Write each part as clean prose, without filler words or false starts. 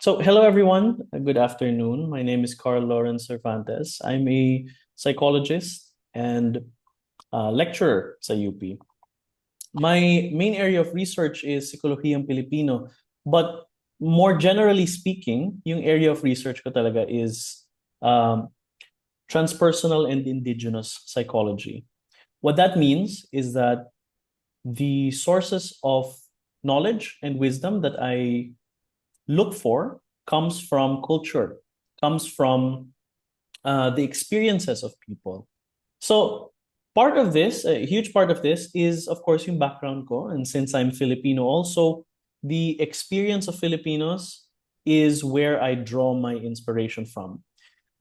So, hello everyone. Good afternoon. My name is Carl Lorenz Cervantes. I'm a psychologist and lecturer sa UP. My main area of research is Psikolohiyang Pilipino, but more generally speaking, yung area of research ko talaga is um, transpersonal and indigenous psychology. What that means is that the sources of knowledge and wisdom that I look for comes from culture, comes from the experiences of people. So part of this, a huge part of this is, of course, yung background ko. And since I'm Filipino also, the experience of Filipinos is where I draw my inspiration from.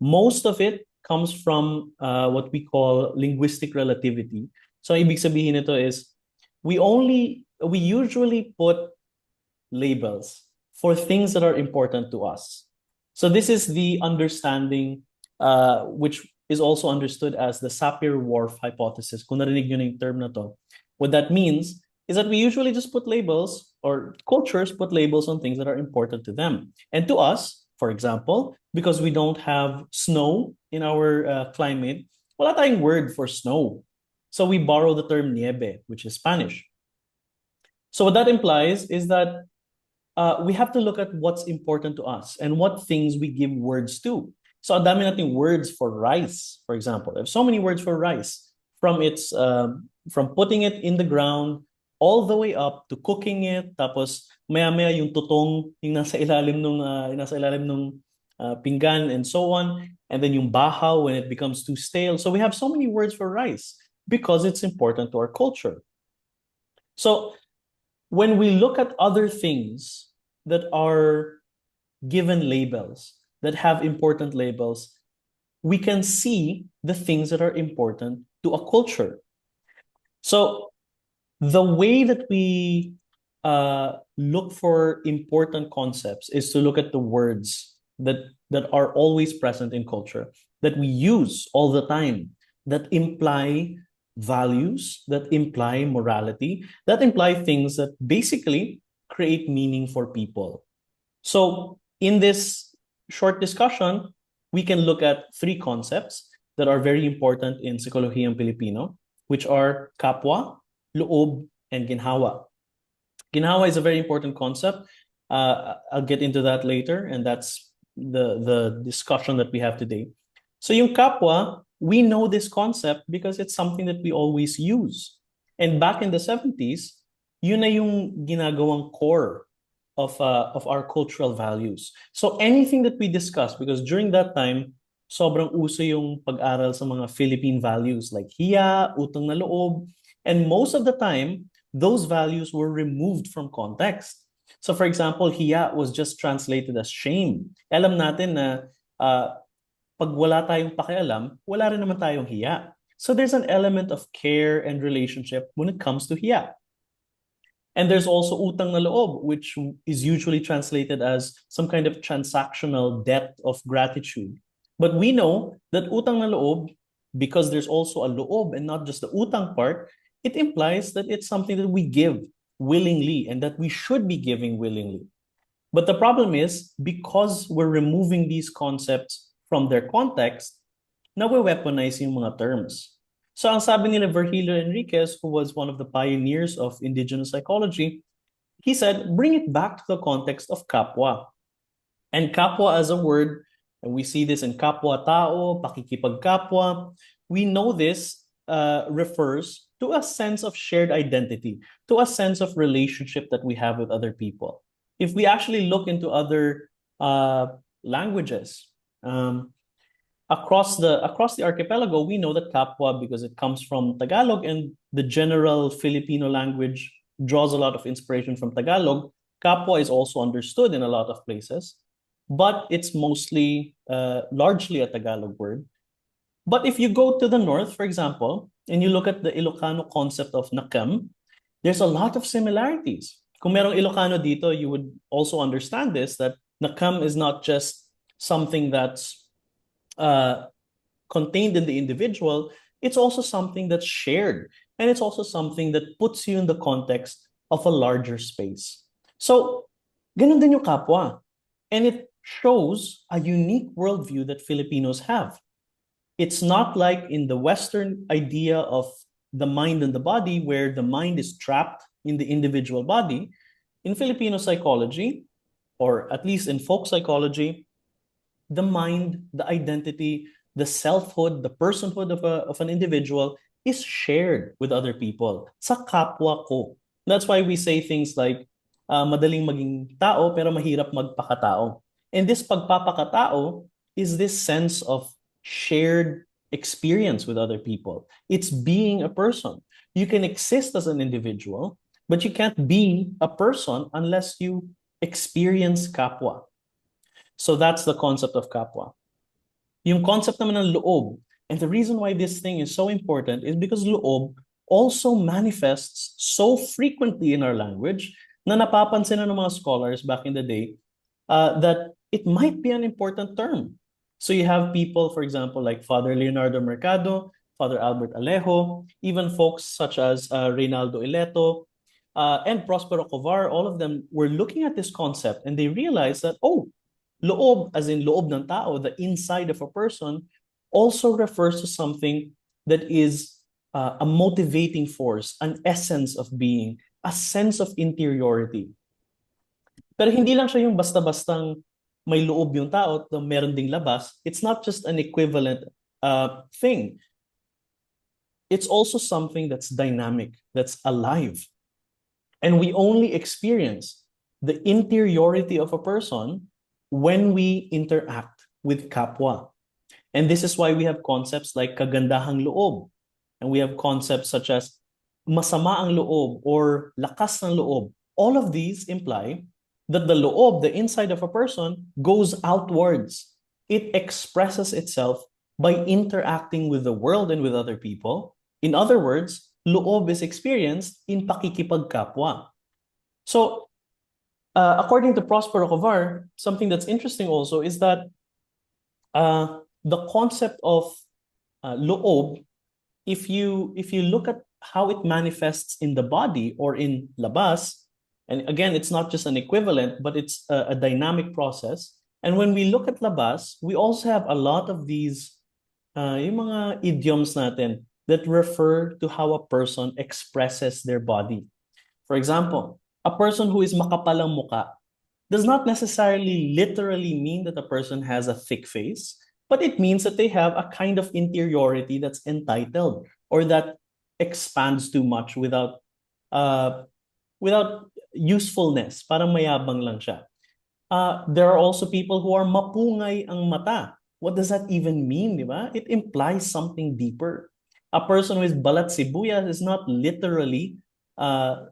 Most of it comes from what we call linguistic relativity. So ibig sabihin nito is we usually put labels for things that are important to us. So this is the understanding, which is also understood as the Sapir-Whorf hypothesis. Kung narinig nyo na yung term na to, what that means is that we usually just put labels, or cultures put labels on things that are important to them. And to us, for example, because we don't have snow in our climate, wala tayong word for snow. So we borrow the term nieve, which is Spanish. So what that implies is that we have to look at what's important to us and what things we give words to. So ang dami nating words for rice, for example. I have so many words for rice, from putting it in the ground all the way up to cooking it, tapos maya-maya yung tutong yung nasa ilalim nung pinggan and so on, and then yung bahaw when it becomes too stale. So we have so many words for rice because it's important to our culture. So when we look at other things that are given labels, that have important labels, we can see the things that are important to a culture. So the way that we look for important concepts is to look at the words that are always present in culture, that we use all the time, that imply values, that imply morality, that imply things that basically create meaning for people. So in this short discussion, we can look at three concepts that are very important in Psikolohiyang Pilipino, which are kapwa, loob, and ginhawa. Ginhawa is a very important concept. I'll get into that later, and that's the discussion that we have today. So yung kapwa, we know this concept because it's something that we always use. And back in the 70s, yun na yung ginagawang core of our cultural values. So anything that we discuss, because during that time, sobrang uso yung pag-aral sa mga Philippine values like hiya, utang na loob, and most of the time, those values were removed from context. So for example, hiya was just translated as shame. Alam natin na pag wala tayong pakialam, wala rin naman tayong hiya. So there's an element of care and relationship when it comes to hiya. And there's also utang na loob, which is usually translated as some kind of transactional debt of gratitude. But we know that utang na loob, because there's also a loob and not just the utang part, it implies that it's something that we give willingly and that we should be giving willingly. But the problem is, because we're removing these concepts from their context, now we weaponize yung mga terms. So ang sabi nila Virgilio Enriquez, who was one of the pioneers of indigenous psychology, he said, bring it back to the context of kapwa. And kapwa as a word, and we see this in kapwa tao, pakikipagkapwa, we know this refers to a sense of shared identity, to a sense of relationship that we have with other people. If we actually look into other languages, across the archipelago, we know that kapwa, because it comes from Tagalog and the general Filipino language draws a lot of inspiration from Tagalog. Kapwa is also understood in a lot of places, but it's mostly largely a Tagalog word. But if you go to the north, for example, and you look at the Ilocano concept of nakam, there's a lot of similarities. Kung merong Ilocano dito, you would also understand this, that nakam is not just something that's contained in the individual, it's also something that's shared. And it's also something that puts you in the context of a larger space. So, ganun din yung kapwa. And it shows a unique worldview that Filipinos have. It's not like in the Western idea of the mind and the body, where the mind is trapped in the individual body. In Filipino psychology, or at least in folk psychology, the mind, the identity, the selfhood, the personhood of an individual is shared with other people. Sa kapwa ko. That's why we say things like, madaling maging tao pero mahirap magpakatao. And this pagpapakatao is this sense of shared experience with other people. It's being a person. You can exist as an individual, but you can't be a person unless you experience kapwa. So that's the concept of kapwa. Yung concept naman ng loob, and the reason why this thing is so important is because loob also manifests so frequently in our language na napapansin na ng mga scholars back in the day that it might be an important term. So you have people, for example, like Father Leonardo Mercado, Father Albert Alejo, even folks such as Reynaldo Ileto, and Prospero Covar, all of them were looking at this concept and they realized that, oh, loob, as in loob ng tao, the inside of a person, also refers to something that is a motivating force, an essence of being, a sense of interiority. Pero hindi lang siya yung basta-bastang may loob yung tao, meron ding labas. It's not just an equivalent thing. It's also something that's dynamic, that's alive. And we only experience the interiority of a person when we interact with kapwa. And this is why we have concepts like kagandahang loob. And we have concepts such as masama ang loob or lakas ng loob. All of these imply that the loob, the inside of a person, goes outwards. It expresses itself by interacting with the world and with other people. In other words, loob is experienced in pakikipagkapwa. So, according to Prospero Covar, something that's interesting also is that the concept of loob, if you look at how it manifests in the body or in labas, and again, it's not just an equivalent, but it's a dynamic process. And when we look at labas, we also have a lot of these yung mga idioms natin that refer to how a person expresses their body. For example, a person who is makapalang muka does not necessarily literally mean that a person has a thick face, but it means that they have a kind of interiority that's entitled or that expands too much without usefulness. Parang mayabang lang siya. There are also people who are mapungay ang mata. What does that even mean, di ba? It implies something deeper. A person who is balat sibuyas is not literally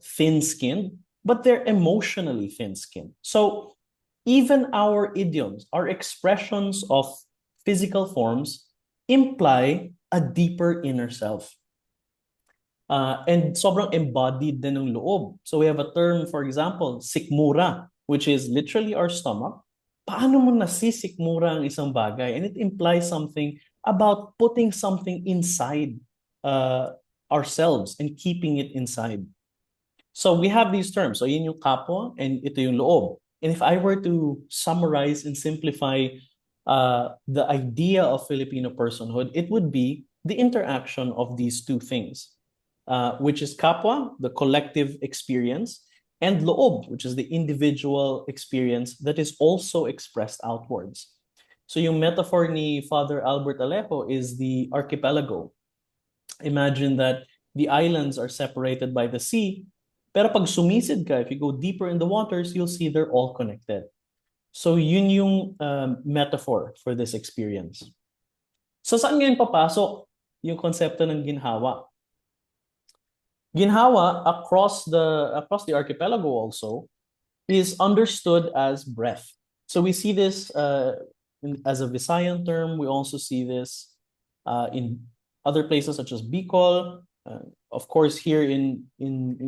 thin-skinned, but they're emotionally thin-skinned. So even our idioms, our expressions of physical forms imply a deeper inner self. And sobrang embodied din ng loob. So we have a term, for example, sikmura, which is literally our stomach. Paano mo nasisikmura ang isang bagay? And it implies something about putting something inside ourselves and keeping it inside. So we have these terms. So yun yung kapwa and ito yung loob. And if I were to summarize and simplify the idea of Filipino personhood, it would be the interaction of these two things, which is kapwa, the collective experience, and loob, which is the individual experience that is also expressed outwards. So yung metaphor ni Father Albert Alejo is the archipelago. Imagine that the islands are separated by the sea, pero pag sumisid ka, if you go deeper in the waters, you'll see they're all connected. So yun yung metaphor for this experience. So saan ngayon papasok yung konsepto ng ginhawa? Ginhawa across the archipelago also is understood as breath. So we see this as a Visayan term. We also see this in other places such as Bicol. Of course, here in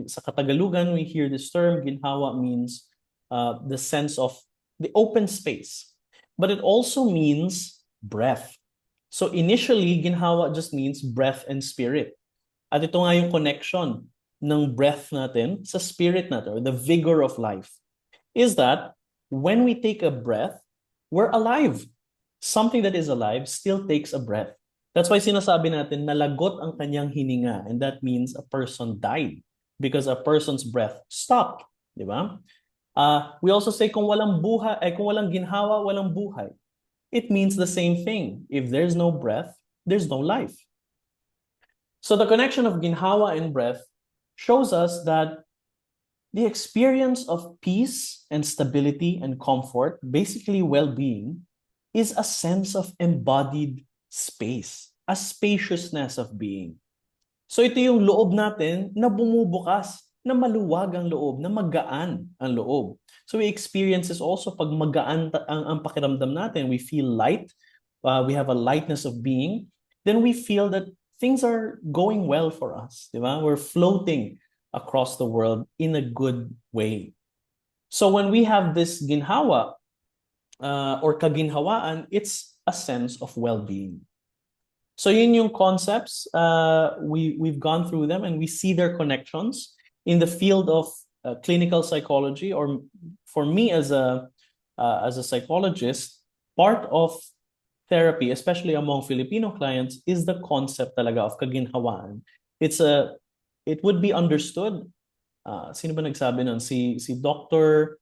sa Katagalugan, we hear this term. Ginhawa means the sense of the open space, but it also means breath. So initially, ginhawa just means breath and spirit. At ito nga yung connection ng breath natin sa spirit natin, or the vigor of life, is that when we take a breath, we're alive. Something that is alive still takes a breath. That's why sinasabi natin, nalagot ang kanyang hininga, and that means a person died because a person's breath stopped. Di ba? We also say kung walang buhay, kung walang ginhawa, walang buhay. It means the same thing. If there's no breath, there's no life. So the connection of ginhawa and breath shows us that the experience of peace and stability and comfort, basically well-being, is a sense of embodied space, a spaciousness of being. So ito yung loob natin na bumubukas, na maluwag ang loob, na magaan ang loob. So we experience this also pag magaan ang pakiramdam natin. We feel light, we have a lightness of being, then we feel that things are going well for us. Di ba? We're floating across the world in a good way. So when we have this ginhawa or kaginhawaan, it's a sense of well-being. So yun yung concepts, we've gone through them and we see their connections in the field of clinical psychology, or for me as a psychologist, part of therapy, especially among Filipino clients, is the concept talaga of kaginhawaan. It would be understood. Sino ba nagsabi nun? Si Dr.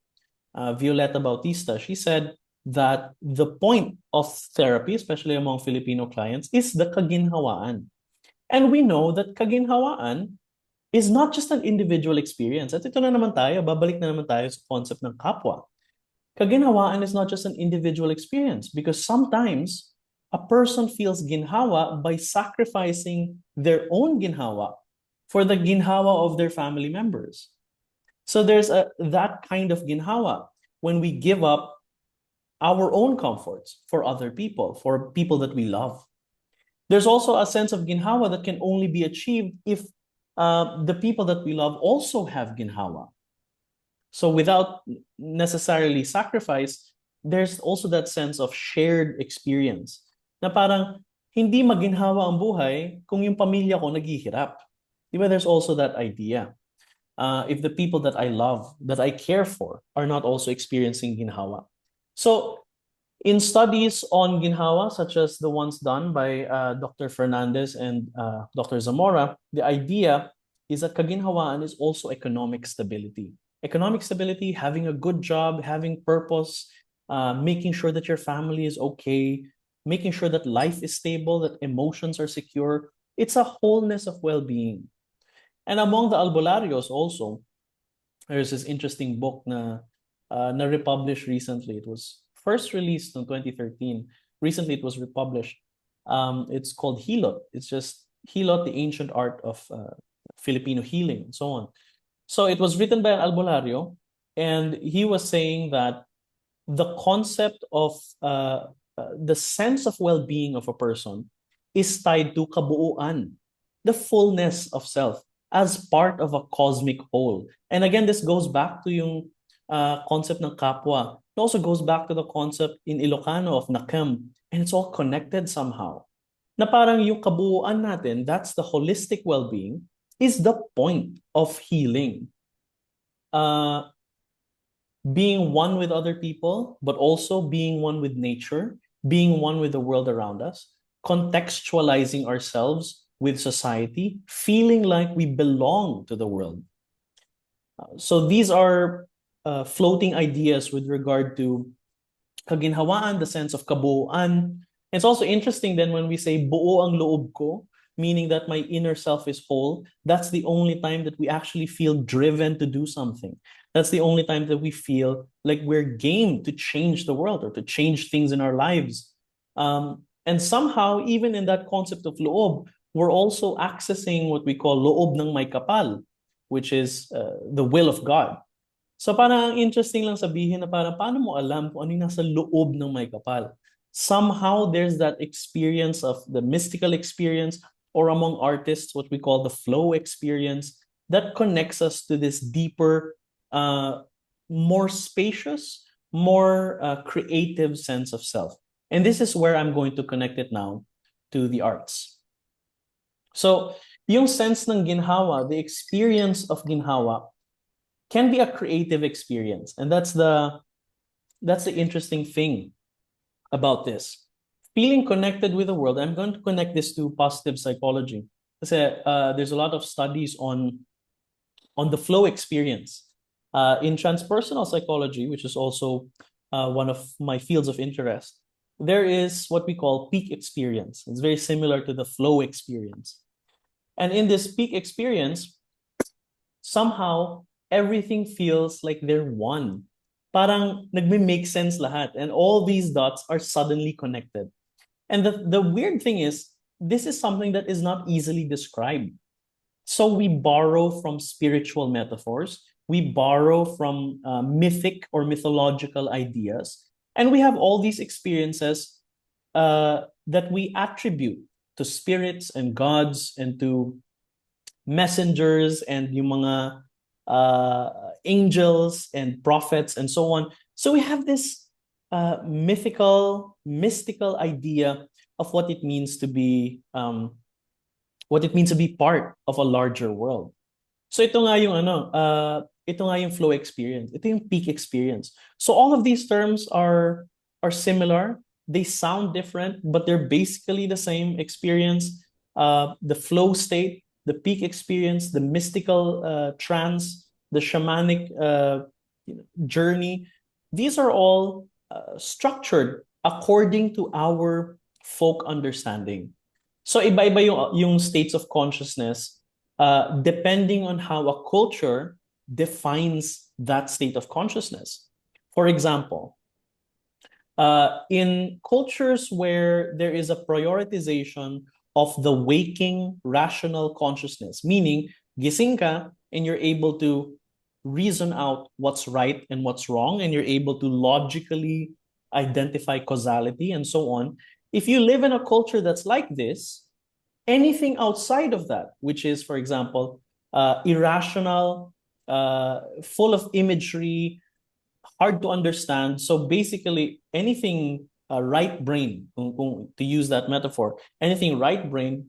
Violeta Bautista. She said that the point of therapy, especially among Filipino clients, is the kaginhawaan. And we know that kaginhawaan is not just an individual experience. At ito na naman tayo, babalik na naman tayo sa concept ng kapwa. Kaginhawaan is not just an individual experience, because sometimes a person feels ginhawa by sacrificing their own ginhawa for the ginhawa of their family members. So there's that kind of ginhawa when we give up our own comforts for other people, for people that we love. There's also a sense of ginhawa that can only be achieved if the people that we love also have ginhawa. So without necessarily sacrifice, there's also that sense of shared experience. Na parang hindi maginhawa ang buhay kung yung pamilya ko naghihirap. Diba, there's also that idea. If the people that I love, that I care for, are not also experiencing ginhawa. So in studies on ginhawa, such as the ones done by Dr. Fernandez and Dr. Zamora, the idea is that kaginhawaan is also economic stability. Economic stability, having a good job, having purpose, making sure that your family is okay, making sure that life is stable, that emotions are secure. It's a wholeness of well-being. And among the albularyo's also, there's this interesting book na republished recently. It was first released in 2013. Recently, it was republished. It's called Hilot. It's just Hilot, the ancient art of Filipino healing, and so on. So it was written by an albularyo, and he was saying that the concept of the sense of well-being of a person is tied to kabuuan, the fullness of self as part of a cosmic whole. And again, this goes back to yung concept ng kapwa. It also goes back to the concept in Ilocano of nakem, and it's all connected somehow. Na parang yung kabuuan natin, that's the holistic well-being, is the point of healing. Being one with other people, but also being one with nature, being one with the world around us, contextualizing ourselves with society, feeling like we belong to the world. So these are floating ideas with regard to kaginhawaan, the sense of kabuuan. It's also interesting then when we say buo ang loob ko, meaning that my inner self is whole, that's the only time that we actually feel driven to do something. That's the only time that we feel like we're game to change the world or to change things in our lives. And somehow, even in that concept of loob, we're also accessing what we call loob ng may kapal, which is the will of God. So parang interesting lang sabihin na parang paano mo alam kung ano yung nasa loob ng may kapal. Somehow there's that experience of the mystical experience, or among artists, what we call the flow experience, that connects us to this deeper, more spacious, more creative sense of self. And this is where I'm going to connect it now to the arts. So yung sense ng ginhawa, the experience of ginhawa, can be a creative experience. And that's the that's the interesting thing about this. Feeling connected with the world, I'm going to connect this to positive psychology. There's a lot of studies on the flow experience. In transpersonal psychology, which is also one of my fields of interest, there is what we call peak experience. It's very similar to the flow experience. And in this peak experience, somehow everything feels like they're one. Parang nagme-make sense lahat, and all these dots are suddenly connected. And the weird thing is, this is something that is not easily described. So we borrow from spiritual metaphors, we borrow from mythic or mythological ideas, and we have all these experiences that we attribute to spirits and gods and to messengers and yung mga angels and prophets and so on. So we have this mythical, mystical idea of what it means to be part of a larger world. So ito nga yung flow experience. Ito yung peak experience. So all of these terms are similar. They sound different, but they're basically the same experience. The flow state, the peak experience, the mystical trance, the shamanic journey. These are all structured according to our folk understanding. So iba-iba yung states of consciousness depending on how a culture defines that state of consciousness. For example, in cultures where there is a prioritization of the waking rational consciousness, meaning gising ka and you're able to reason out what's right and what's wrong, and you're able to logically identify causality and so on. If you live in a culture that's like this, anything outside of that, which is, for example, irrational, full of imagery, hard to understand. So basically, anything right brain, to use that metaphor, anything right brain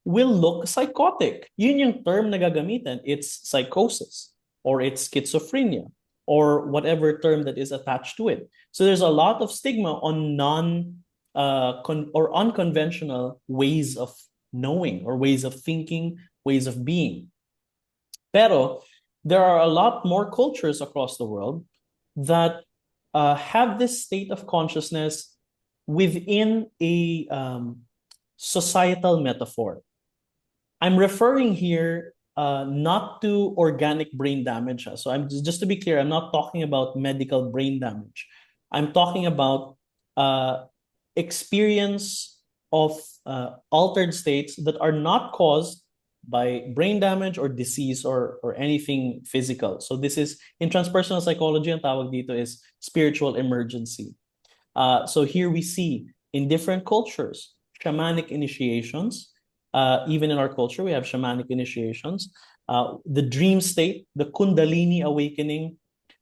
will look psychotic. Yun yung term na gagamitan. It's psychosis or it's schizophrenia or whatever term that is attached to it. So there's a lot of stigma on or unconventional ways of knowing or ways of thinking, ways of being. Pero there are a lot more cultures across the world that have this state of consciousness within a societal metaphor. I'm referring here not to organic brain damage. So I'm just to be clear, I'm not talking about medical brain damage. I'm talking about experience of altered states that are not caused by brain damage or disease or anything physical. So this is in transpersonal psychology, ang tawag dito is spiritual emergency. So here we see in different cultures, shamanic initiations. Even in our culture, we have shamanic initiations. The dream state, the Kundalini awakening,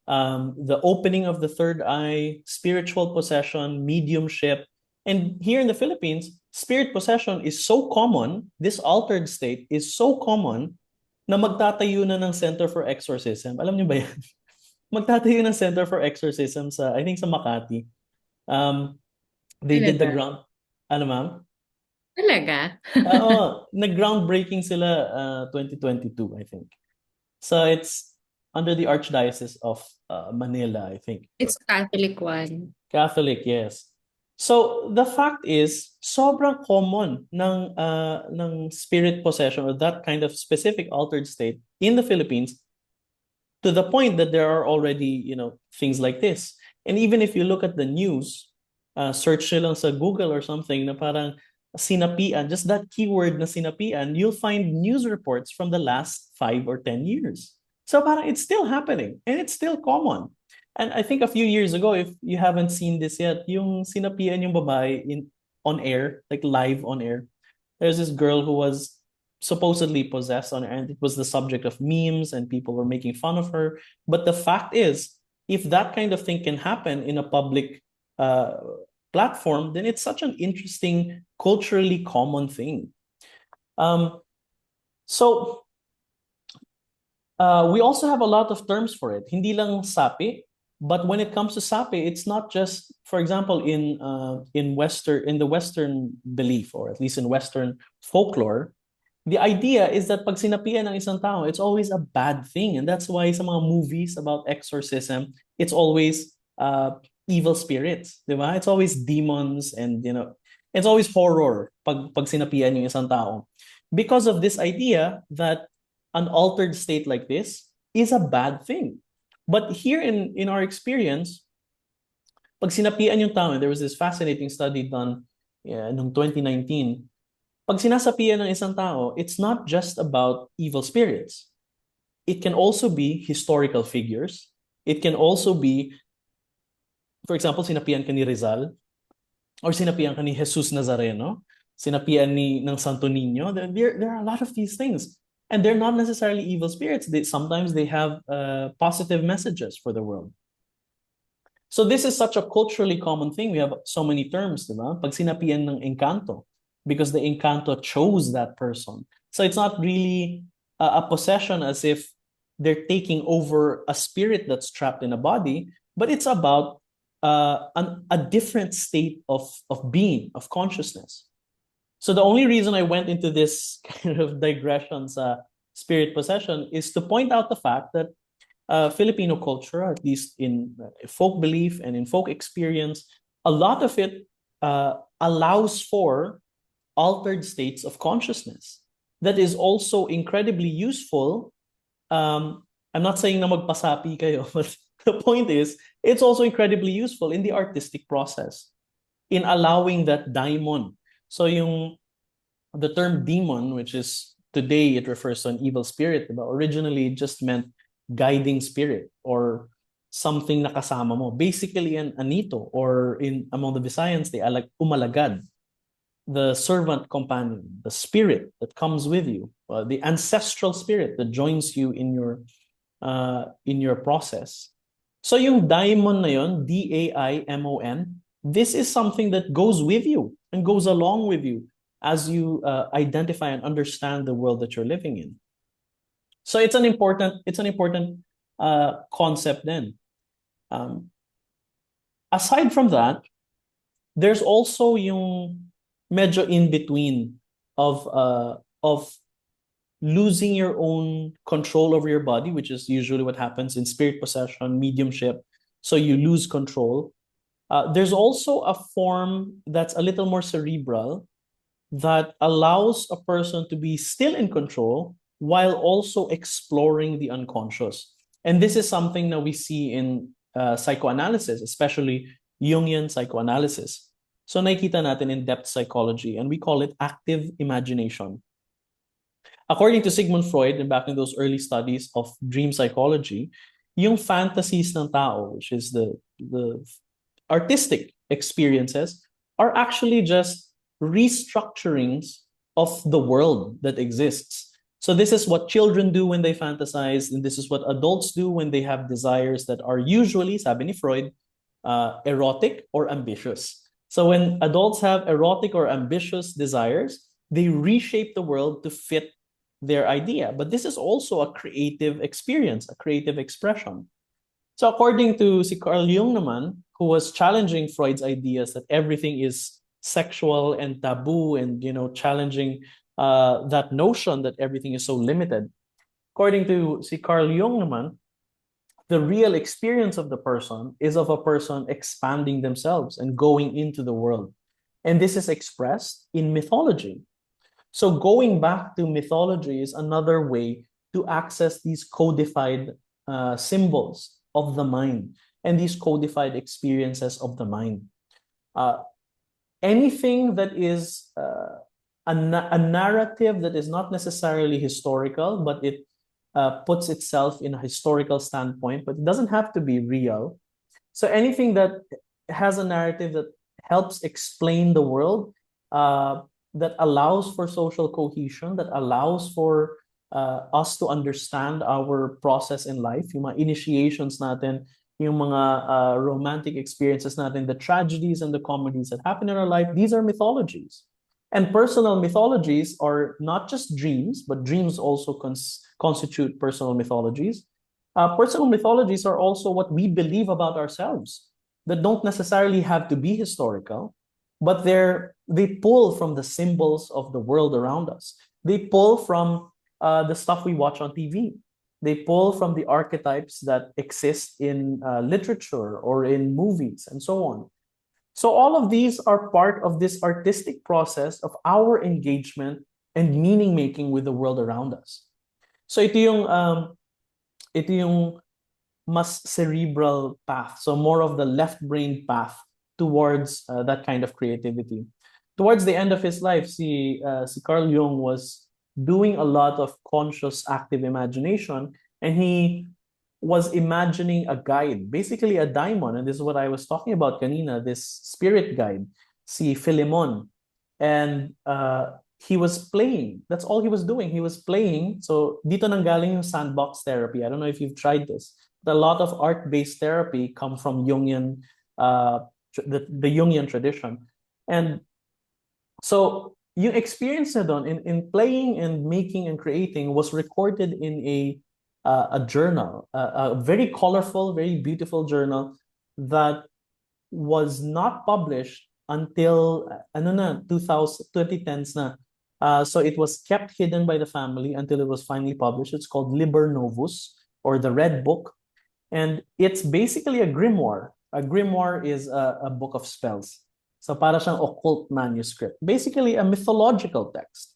the opening of the third eye, spiritual possession, mediumship. And here in the Philippines, spirit possession is so common, this altered state is so common na magtatayo na ng Center for Exorcism. Alam niyo ba yan? Magtatayo ng Center for Exorcism I think sa Makati. They did the ground. Ano ma'am? Talaga? Nag-groundbreaking sila 2022, I think. So it's under the Archdiocese of Manila, I think. It's Catholic one. Catholic, yes. So the fact is, sobrang common ng spirit possession or that kind of specific altered state in the Philippines, to the point that there are already, things like this. And even if you look at the news, search nyo lang sa Google or something na parang sinapian, just that keyword na sinapian, you'll find news reports from the last 5 or 10 years. So parang it's still happening and it's still common. And I think a few years ago, if you haven't seen this yet, yung sinapian yung babae on air, like live on air. There's this girl who was supposedly possessed on air, and it was the subject of memes and people were making fun of her. But the fact is, if that kind of thing can happen in a public platform, then it's such an interesting, culturally common thing. We also have a lot of terms for it. Hindi lang sapi, But when it comes to sape, it's not just, for example, in the Western belief, or at least in Western folklore, the idea is that pag sinapian ng isang tao, it's always a bad thing. And that's why sa mga movies about exorcism, it's always evil spirits, di ba? It's always demons and, it's always horror pag sinapian yung isang tao. Because of this idea that an altered state like this is a bad thing. But here in our experience, pag sinapian yung tao, and there was this fascinating study done noong 2019, pag sinasapian ng isang tao, it's not just about evil spirits. It can also be historical figures. It can also be, for example, sinapian ka ni Rizal, or sinapian ka ni Jesus Nazareno, sinapian ng Santo Niño. There are a lot of these things. And they're not necessarily evil spirits. Sometimes they have positive messages for the world. So this is such a culturally common thing. We have so many terms, diba? Pag sinapian ng engkanto, because the engkanto chose that person. So it's not really a possession as if they're taking over a spirit that's trapped in a body, but it's about a different state of being, of consciousness. So the only reason I went into this kind of digression sa spirit possession is to point out the fact that Filipino culture, at least in folk belief and in folk experience, a lot of it allows for altered states of consciousness that is also incredibly useful. I'm not saying na magpasapi kayo, but the point is, it's also incredibly useful in the artistic process, in allowing that daimon. So the term demon, which is today it refers to an evil spirit, but originally it just meant guiding spirit or something na kasama mo. Basically an anito, or among the Visayans, they are like umalagad, the servant companion, the spirit that comes with you, the ancestral spirit that joins you in your process. So yung daimon na yun, D-A-I-M-O-N, this is something that goes with you and goes along with you as you identify and understand the world that you're living in. So it's an important concept then. Aside from that, there's also yung medyo in between of losing your own control over your body, which is usually what happens in spirit possession, mediumship. So you lose control. There's also a form that's a little more cerebral that allows a person to be still in control while also exploring the unconscious. And this is something that we see in psychoanalysis, especially Jungian psychoanalysis. So nakikita natin in depth psychology, and we call it active imagination. According to Sigmund Freud, and back in those early studies of dream psychology, yung fantasies ng tao, which is the artistic experiences, are actually just restructurings of the world that exists. So this is what children do when they fantasize, and this is what adults do when they have desires that are usually, sabi ni Freud, erotic or ambitious. So when adults have erotic or ambitious desires, they reshape the world to fit their idea. But this is also a creative experience, a creative expression. So according to si Carl Jung naman, who was challenging Freud's ideas that everything is sexual and taboo, and challenging that notion that everything is so limited. According to si Carl Jung naman, the real experience of the person is of a person expanding themselves and going into the world. And this is expressed in mythology. So going back to mythology is another way to access these codified symbols of the mind and these codified experiences of the mind. Anything that is a narrative that is not necessarily historical, but it puts itself in a historical standpoint, but it doesn't have to be real. So anything that has a narrative that helps explain the world, that allows for social cohesion, that allows for us to understand our process in life, yung mga initiations natin, yung mga romantic experiences natin, the tragedies and the comedies that happen in our life, these are mythologies. And personal mythologies are not just dreams, but dreams also constitute personal mythologies. Personal mythologies are also what we believe about ourselves that don't necessarily have to be historical, but they pull from the symbols of the world around us. They pull from the stuff we watch on TV. They pull from the archetypes that exist in literature or in movies and so on. So all of these are part of this artistic process of our engagement and meaning making with the world around us. So ito yung mas cerebral path. So more of the left brain path towards that kind of creativity. Towards the end of his life, si Carl Jung was doing a lot of conscious active imagination, and he was imagining a guide, basically a daimon. And this is what I was talking about kanina, this spirit guide, si Philemon. And he was playing. That's all he was doing. He was playing. So dito nanggaling yung sandbox therapy. I don't know if you've tried this. But a lot of art-based therapy come from Jungian, the Jungian tradition. And so yung experience na doon in playing and making and creating was recorded in a journal, a very colorful, very beautiful journal that was not published until 2010s na. So it was kept hidden by the family until it was finally published. It's called Liber Novus, or the Red Book, and it's basically a grimoire. A grimoire is a book of spells. So para siyang occult manuscript, basically a mythological text.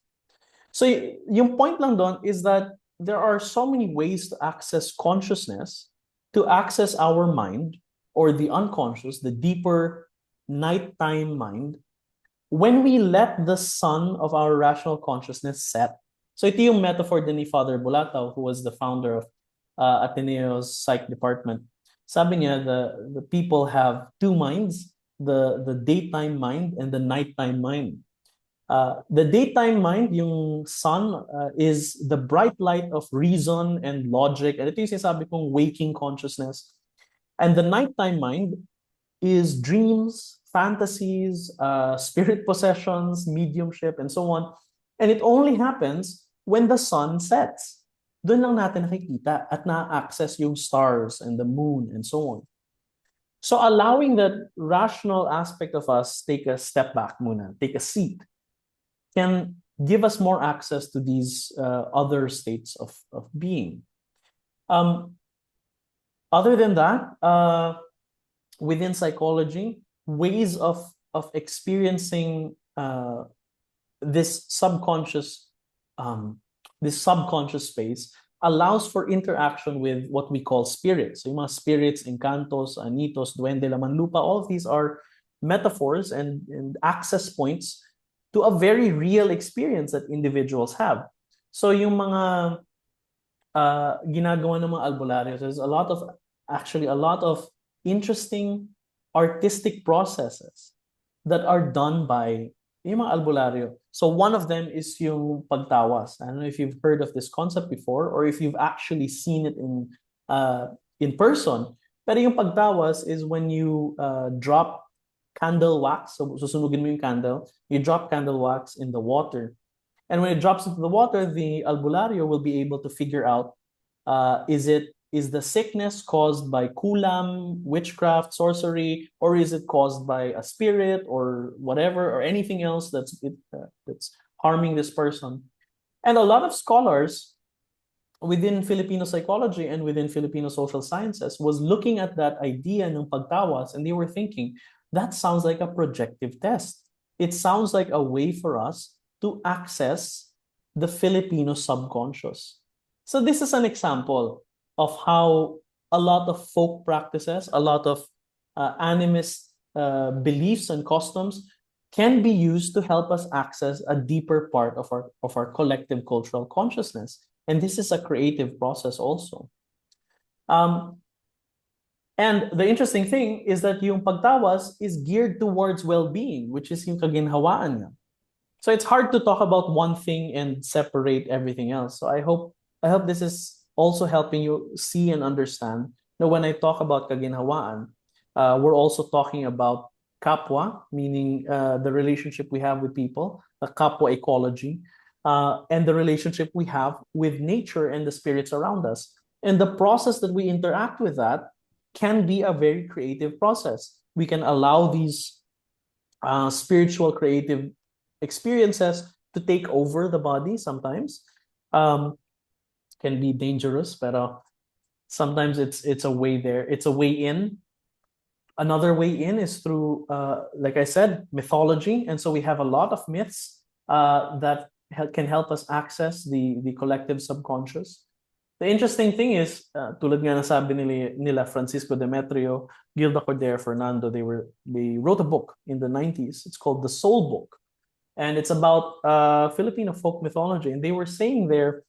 So yung point lang doon is that there are so many ways to access consciousness, to access our mind, or the unconscious, the deeper nighttime mind, when we let the sun of our rational consciousness set. So ito yung metaphor din ni Father Bulatao, who was the founder of Ateneo's psych department. Sabi niya, the people have two minds, the daytime mind and the nighttime mind. The daytime mind, yung sun, is the bright light of reason and logic. And ito yung sinasabi kong waking consciousness. And the nighttime mind is dreams, fantasies, spirit possessions, mediumship, and so on. And it only happens when the sun sets. Doon lang natin nakikita at na-access yung stars and the moon and so on. So allowing that rational aspect of us take a step back muna, take a seat, can give us more access to these other states of being. Other than that, within psychology, ways of experiencing this subconscious space allows for interaction with what we call spirits. So yung mga spirits, encantos, anitos, duende, laman-lupa, all of these are metaphors and access points to a very real experience that individuals have. So yung mga ginagawa ng mga albularyo, there's a lot of interesting artistic processes that are done by yung mga albularyo. So one of them is yung pagtawas. I don't know if you've heard of this concept before or if you've actually seen it in person. Pero yung pagtawas is when you drop candle wax. So susunugin mo yung candle. You drop candle wax in the water. And when it drops into the water, the albularyo will be able to figure out is the sickness caused by kulam, witchcraft, sorcery, or is it caused by a spirit or whatever, or anything else that's harming this person? And a lot of scholars within Filipino psychology and within Filipino social sciences was looking at that idea ng pagtawas, and they were thinking, that sounds like a projective test. It sounds like a way for us to access the Filipino subconscious. So this is an example of how a lot of folk practices, a lot of animist beliefs and customs can be used to help us access a deeper part of our collective cultural consciousness. And this is a creative process also. And the interesting thing is that yung pagtawas is geared towards well-being, which is yung kaginhawaan niya. So it's hard to talk about one thing and separate everything else. So I hope this is also helping you see and understand that when I talk about kaginhawaan, we're also talking about kapwa, meaning the relationship we have with people, the kapwa ecology, and the relationship we have with nature and the spirits around us. And the process that we interact with that can be a very creative process. We can allow these spiritual, creative experiences to take over the body sometimes. Can be dangerous, but sometimes it's a way there. It's a way in. Another way in is through, like I said, mythology, and so we have a lot of myths that can help us access the collective subconscious. The interesting thing is, tulad nga nasabi nila Francisco Demetrio, Gilda Cordero Fernando, they wrote a book in the 90s. It's called The Soul Book, and it's about Filipino folk mythology. And they were saying there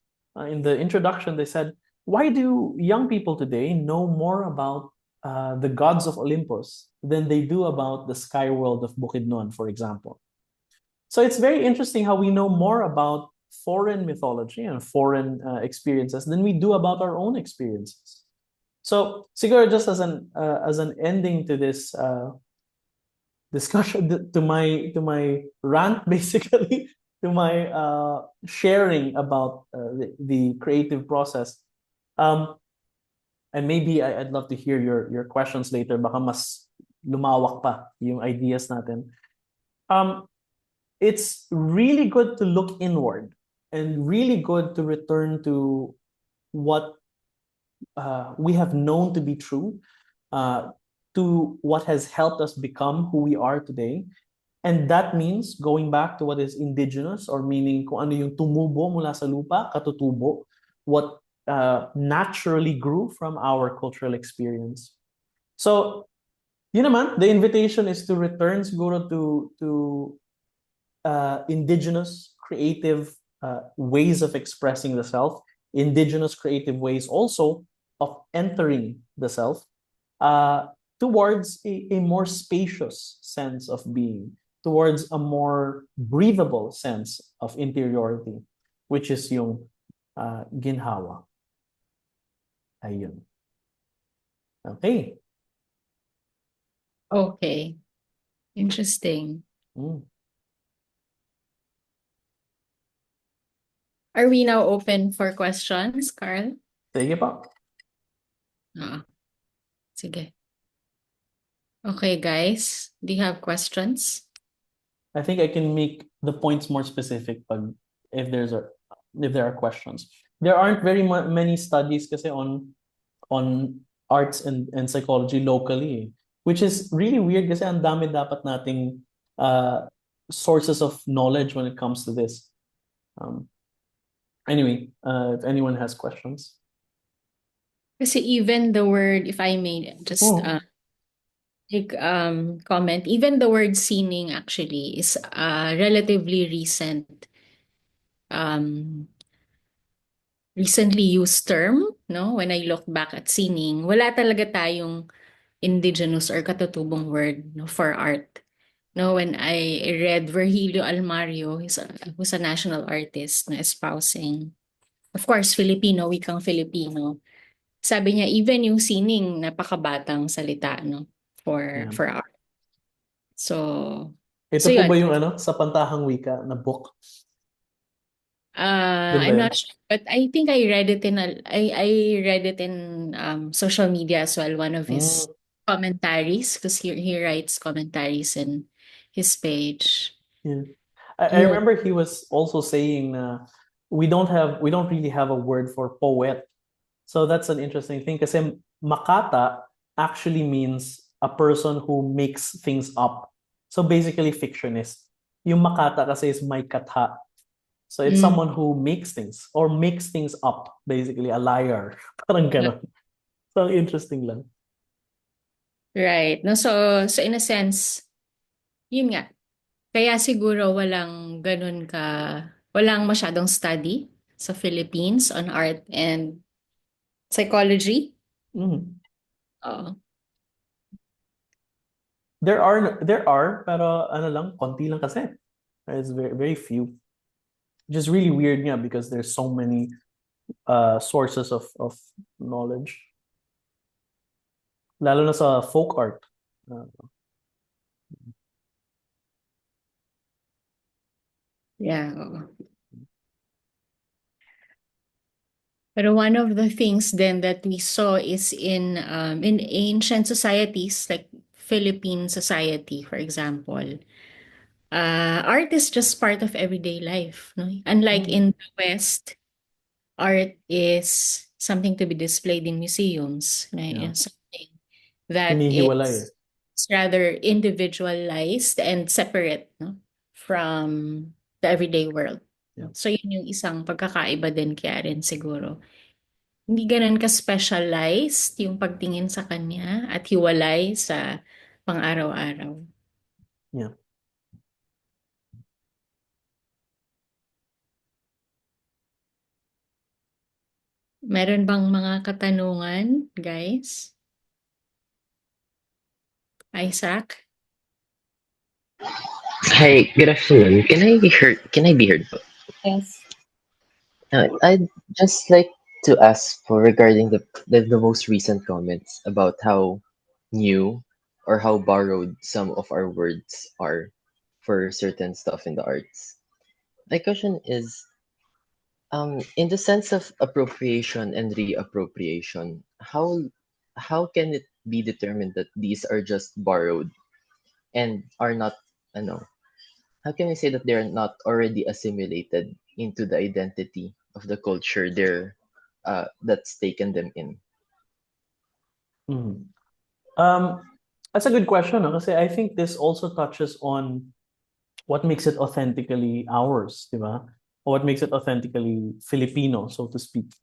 in the introduction, they said, why do young people today know more about the gods of Olympus than they do about the sky world of Bukidnon, for example? So it's very interesting how we know more about foreign mythology and foreign experiences than we do about our own experiences. So, siguro just as an ending to this discussion, to my rant, basically, to my sharing about the creative process. Um, and maybe I'd love to hear your questions later. Baka mas lumawak pa yung ideas natin. It's really good to look inward and really good to return to what we have known to be true, uh, to what has helped us become who we are today. And that means going back to what is indigenous, or meaning kung ano yung tumubo mula sa lupa, katutubo, what naturally grew from our cultural experience. So, yun naman, the invitation is to return siguro to indigenous creative ways of expressing the self, indigenous creative ways also of entering the self, uh, towards a more spacious sense of being, towards a more breathable sense of interiority, which is yung ginhawa. Ayun. Okay. Okay. Interesting. Mm. Are we now open for questions, Carl? Sige pa. Ah, sige. Okay, guys. Do you have questions? I think I can make the points more specific pag if there's a if there are questions. There aren't very many studies kasi on arts and psychology locally, which is really weird kasi ang dami dapat nating sources of knowledge when it comes to this. Anyway, if anyone has questions. Kasi even the word, if I may just Oh, comment, even the word sinning actually is a relatively um, recently used term, no? When I look back at sinning, wala talaga tayong indigenous or katutubong word, no, for art. No, when I read Virgilio Almario, who's a national artist na espousing, of course, Filipino, wikang Filipino. Sabi niya, even yung sining, napakabatang salita, no, yeah. for art. So, Ito so po yun. ba yung ano, sa Pantahang Wika na book? Yun ba I'm yun? not sure, but I think I read it I read it in social media as well. One of his Mm, commentaries, because he writes commentaries in his page. yeah. I Yeah. remember he was also saying we don't really have a word for poet. So that's an interesting thing kasi makata actually means a person who makes things up. So basically fictionist. Yung makata kasi is may katha. So it's Mm, someone who makes things or makes things up, basically a liar. Parang ganon. So interesting lang. right. No, so in a sense, yun nga. Kaya siguro walang masyadong study sa Philippines on art and psychology. Mhm. Oo. There are pero ano lang konti lang kasi. It's very very few. Just really weird nga because there's so many sources of knowledge. Lalo na sa folk art. Uh, Yeah. Oo. But one of the things then that we saw is in ancient societies like Philippine society, for example, art is just part of everyday life. No? Unlike Mm. in the West, art is something to be displayed in museums. No? Yeah. And something that Hinihiwalay eh. is rather individualized and separate, no? From the everyday world. Yeah. So yun yung isang pagkakaiba din kaya rin siguro. Hindi ganun ka-specialized yung pagtingin sa kanya at hiwalay sa pang-araw-araw. Yeah. Meron bang mga katanungan, guys? Isaac? Hi, good afternoon. Can I be heard? Can I be heard? Yes. I'd just like to ask for regarding the most recent comments about how new or how borrowed some of our words are for certain stuff in the arts. My question is, in the sense of appropriation and reappropriation, how can it be determined that these are just borrowed and are not, ano, how can we say that they're not already assimilated into the identity of the culture that's taken them in? Mhm. That's a good question, no? Kasi I think this also touches on what makes it authentically ours, di ba? Or what makes it authentically Filipino, so to speak.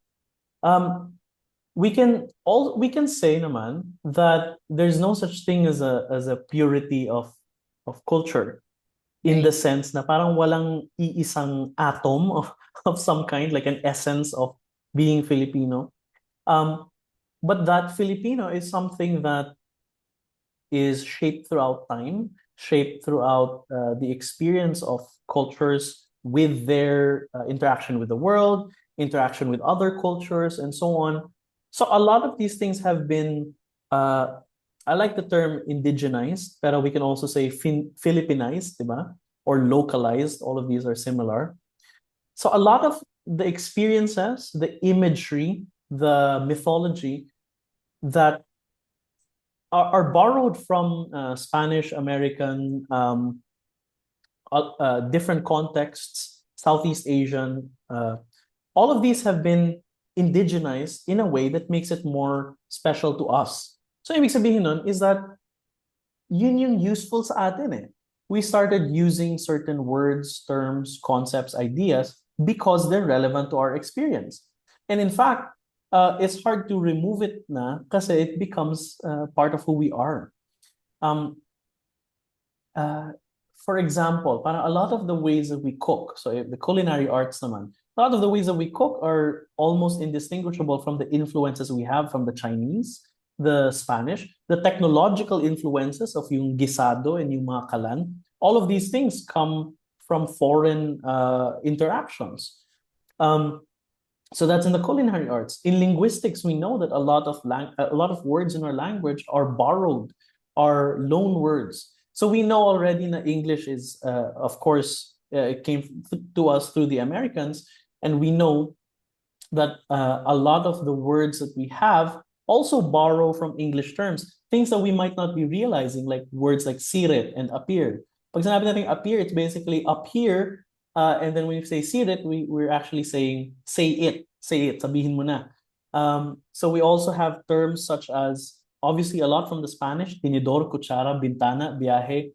Um, we can say naman that there's no such thing as a purity of culture in the Right. sense na parang walang iisang atom of of some kind, like an essence of being Filipino. Um, but that Filipino is something that is shaped throughout time, shaped throughout the experience of cultures with their interaction with the world, interaction with other cultures, and so on. So a lot of these things have been, I like the term indigenized, but we can also say Filipinized, diba? Or localized. All of these are similar. So a lot of the experiences, the imagery, the mythology that are borrowed from Spanish American, different contexts, Southeast Asian. All of these have been indigenized in a way that makes it more special to us. So ibig sabihin nun is that yun yung useful sa atin eh. We started using certain words, terms, concepts, ideas because they're relevant to our experience. And in fact, it's hard to remove it na kasi it becomes part of who we are. Um, uh, for example, parang a lot of the ways that we cook, so the culinary arts naman, a lot of the ways that we cook are almost indistinguishable from the influences we have from the Chinese, the Spanish, the technological influences of yung gisado and yung mga kalan. All of these things come from foreign interactions. Um, so that's in the culinary arts. In linguistics, we know that a lot of words in our language are borrowed, are loan words. So we know already that English is, of course, it came to us through the Americans, and we know that a lot of the words that we have also borrow from English terms, things that we might not be realizing, like words like sirit and appear. Pag sinabi natin appear, it's basically appear, and then when you say sirit, we're actually saying say it, sabihin mo na. So we also have terms such as, obviously a lot from the Spanish, tinidor, cuchara, bintana, viaje,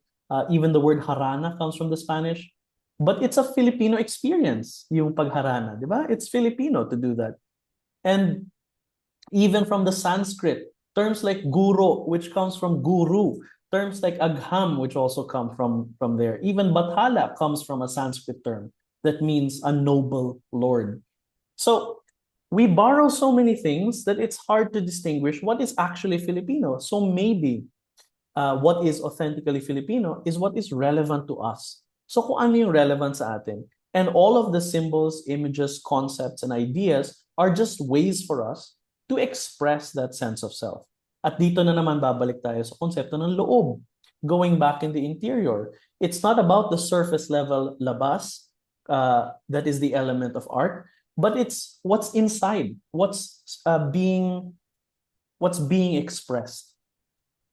even the word harana comes from the Spanish. But it's a Filipino experience, yung pagharana, di ba? It's Filipino to do that. And even from the Sanskrit, terms like guro, which comes from guru, terms like agham, which also come from there. Even bathala comes from a Sanskrit term that means a noble lord. So we borrow so many things that it's hard to distinguish what is actually Filipino. So maybe what is authentically Filipino is what is relevant to us. So kung ano yung relevant sa atin. And all of the symbols, images, concepts, and ideas are just ways for us to express that sense of self. At dito na naman babalik tayo sa konsepto ng loob. Going back in the interior. It's not about the surface level labas, that is the element of art, but it's what's inside, what's being expressed,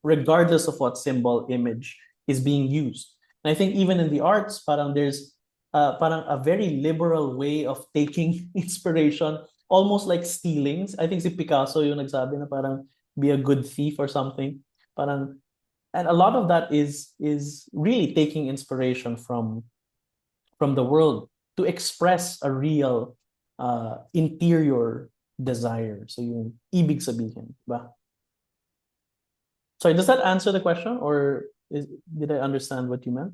regardless of what symbol image is being used. And I think even in the arts, parang there's parang a very liberal way of taking inspiration, almost like stealing. I think si Picasso yung nagsabi na parang be a good thief or something. Parang, and a lot of that is really taking inspiration from the world to express a real interior desire. So yung ibig sabihin, ba? Sorry, does that answer the question, or did I understand what you meant?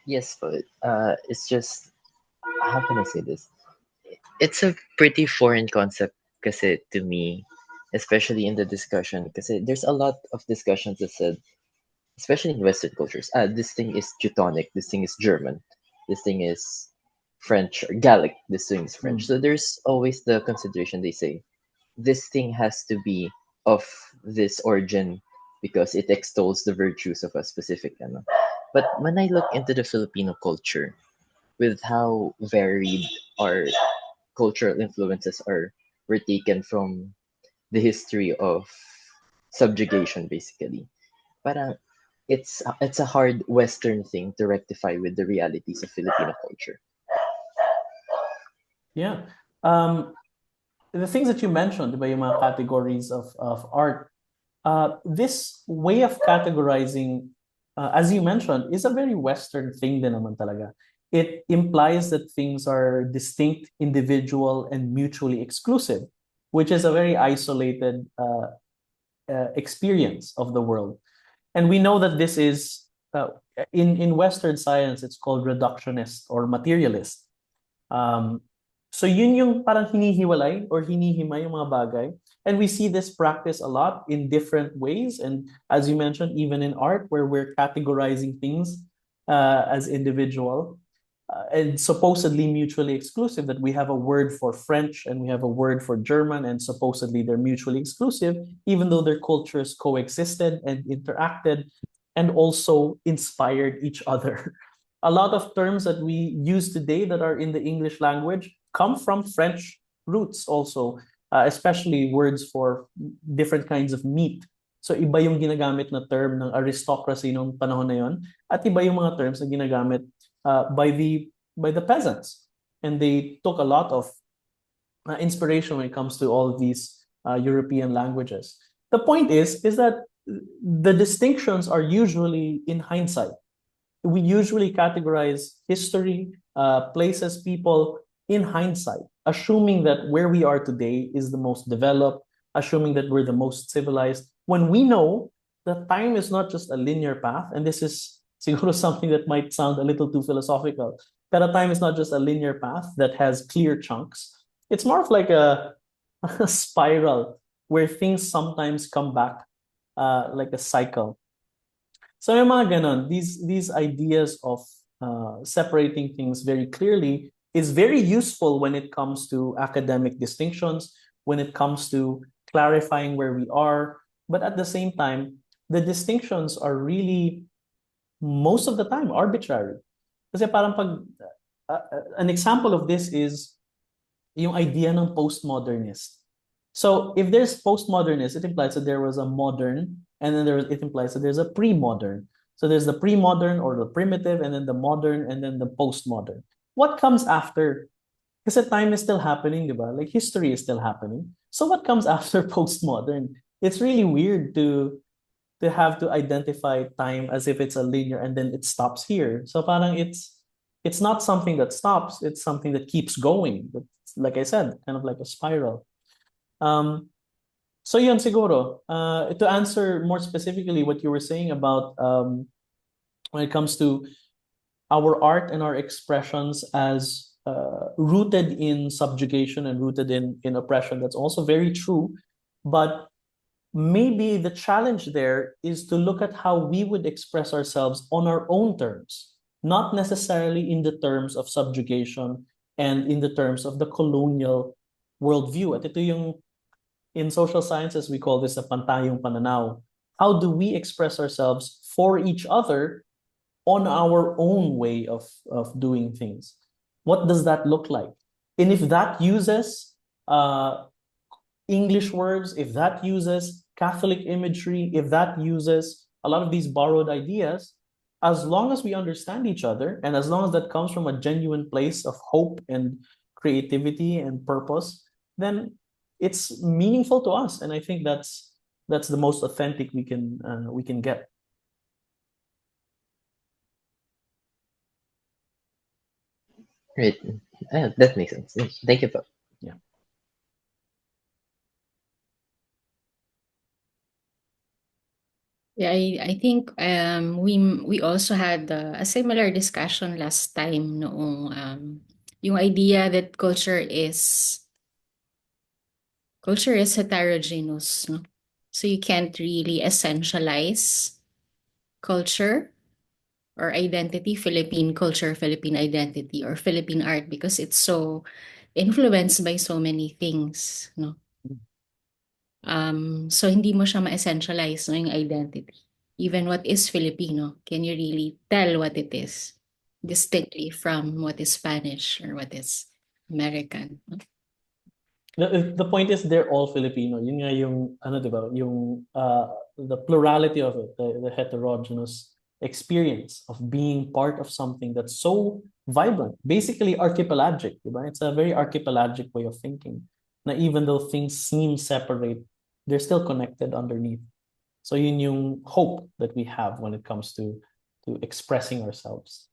Yes, but it's just, how can I say this? It's a pretty foreign concept kasi to me, especially in the discussion, kasi there's a lot of discussions that said, especially in Western cultures, this thing is Teutonic, this thing is German, this thing is French or Gallic, this thing is French. So there's always the consideration, they say, this thing has to be of this origin because it extols the virtues of a specific ano. But when I look into the Filipino culture, with how varied our cultural influences were taken from the history of subjugation, basically. Parang it's a hard Western thing to rectify with the realities of Filipino culture. Yeah. The things that you mentioned, diba, yung mga categories of art, this way of categorizing, as you mentioned, is a very Western thing din naman talaga. It implies that things are distinct, individual, and mutually exclusive, which is a very isolated experience of the world. And we know that this is, in Western science, it's called reductionist or materialist. So yun yung parang hinihiwalay or hinihimay yung mga bagay. And we see this practice a lot in different ways. And as you mentioned, even in art, where we're categorizing things as individual and supposedly mutually exclusive, that we have a word for French and we have a word for German, and supposedly they're mutually exclusive, even though their cultures coexisted and interacted and also inspired each other. A lot of terms that we use today that are in the English language come from French roots also, especially words for different kinds of meat. So iba yung ginagamit na term ng aristocracy nung panahon na yon, at iba yung mga terms na ginagamit by the peasants. And they took a lot of inspiration when it comes to all of these European languages. The point is that the distinctions are usually in hindsight. We usually categorize history, places, people in hindsight, assuming that where we are today is the most developed, assuming that we're the most civilized, when we know that time is not just a linear path, and this is siguro something that might sound a little too philosophical, but time is not just a linear path that has clear chunks. It's more of like a spiral where things sometimes come back like a cycle. So yung mga ganon, these ideas of separating things very clearly is very useful when it comes to academic distinctions, when it comes to clarifying where we are. But at the same time, the distinctions are really, most of the time, arbitrary. Kasi parang an example of this is yung idea ng postmodernist. So if there's postmodernist, it implies that there was a modern, and then it implies that there's a pre-modern. So there's the pre-modern or the primitive, and then the modern, and then the postmodern. What comes after? Because time is still happening, diba? Like history is still happening. So what comes after postmodern? It's really weird to have to identify time as if it's a linear and then it stops here. So parang it's not something that stops, it's something that keeps going. But like I said, kind of like a spiral. So yun siguro, to answer more specifically what you were saying about when it comes to our art and our expressions as rooted in subjugation and rooted in oppression, that's also very true. But maybe the challenge there is to look at how we would express ourselves on our own terms, not necessarily in the terms of subjugation and in the terms of the colonial worldview. At ito yung, in social sciences, we call this a pantayong pananaw. How do we express ourselves for each other on our own way of doing things? What does that look like? And if that uses English words, if that uses Catholic imagery, if that uses a lot of these borrowed ideas, as long as we understand each other and as long as that comes from a genuine place of hope and creativity and purpose, then it's meaningful to us. And I think that's the most authentic we can get. Right. That makes sense. Thank you po. Yeah. Yeah, I think we also had a similar discussion last time noong yung idea that culture is heterogeneous, no? So you can't really essentialize culture or identity, Philippine culture, Philippine identity, or Philippine art because it's so influenced by so many things, no? So hindi mo siya ma-essentialize, no, yung identity. Even what is Filipino, can you really tell what it is distinctly from what is Spanish or what is American? No? The point is they're all Filipino. Yun nga yung ano, 'di ba? Yung the plurality of it, the heterogeneous experience of being part of something that's so vibrant, basically archipelagic, 'di ba? It's a very archipelagic way of thinking. Na even though things seem separate, they're still connected underneath. So yun yung hope that we have when it comes to expressing ourselves.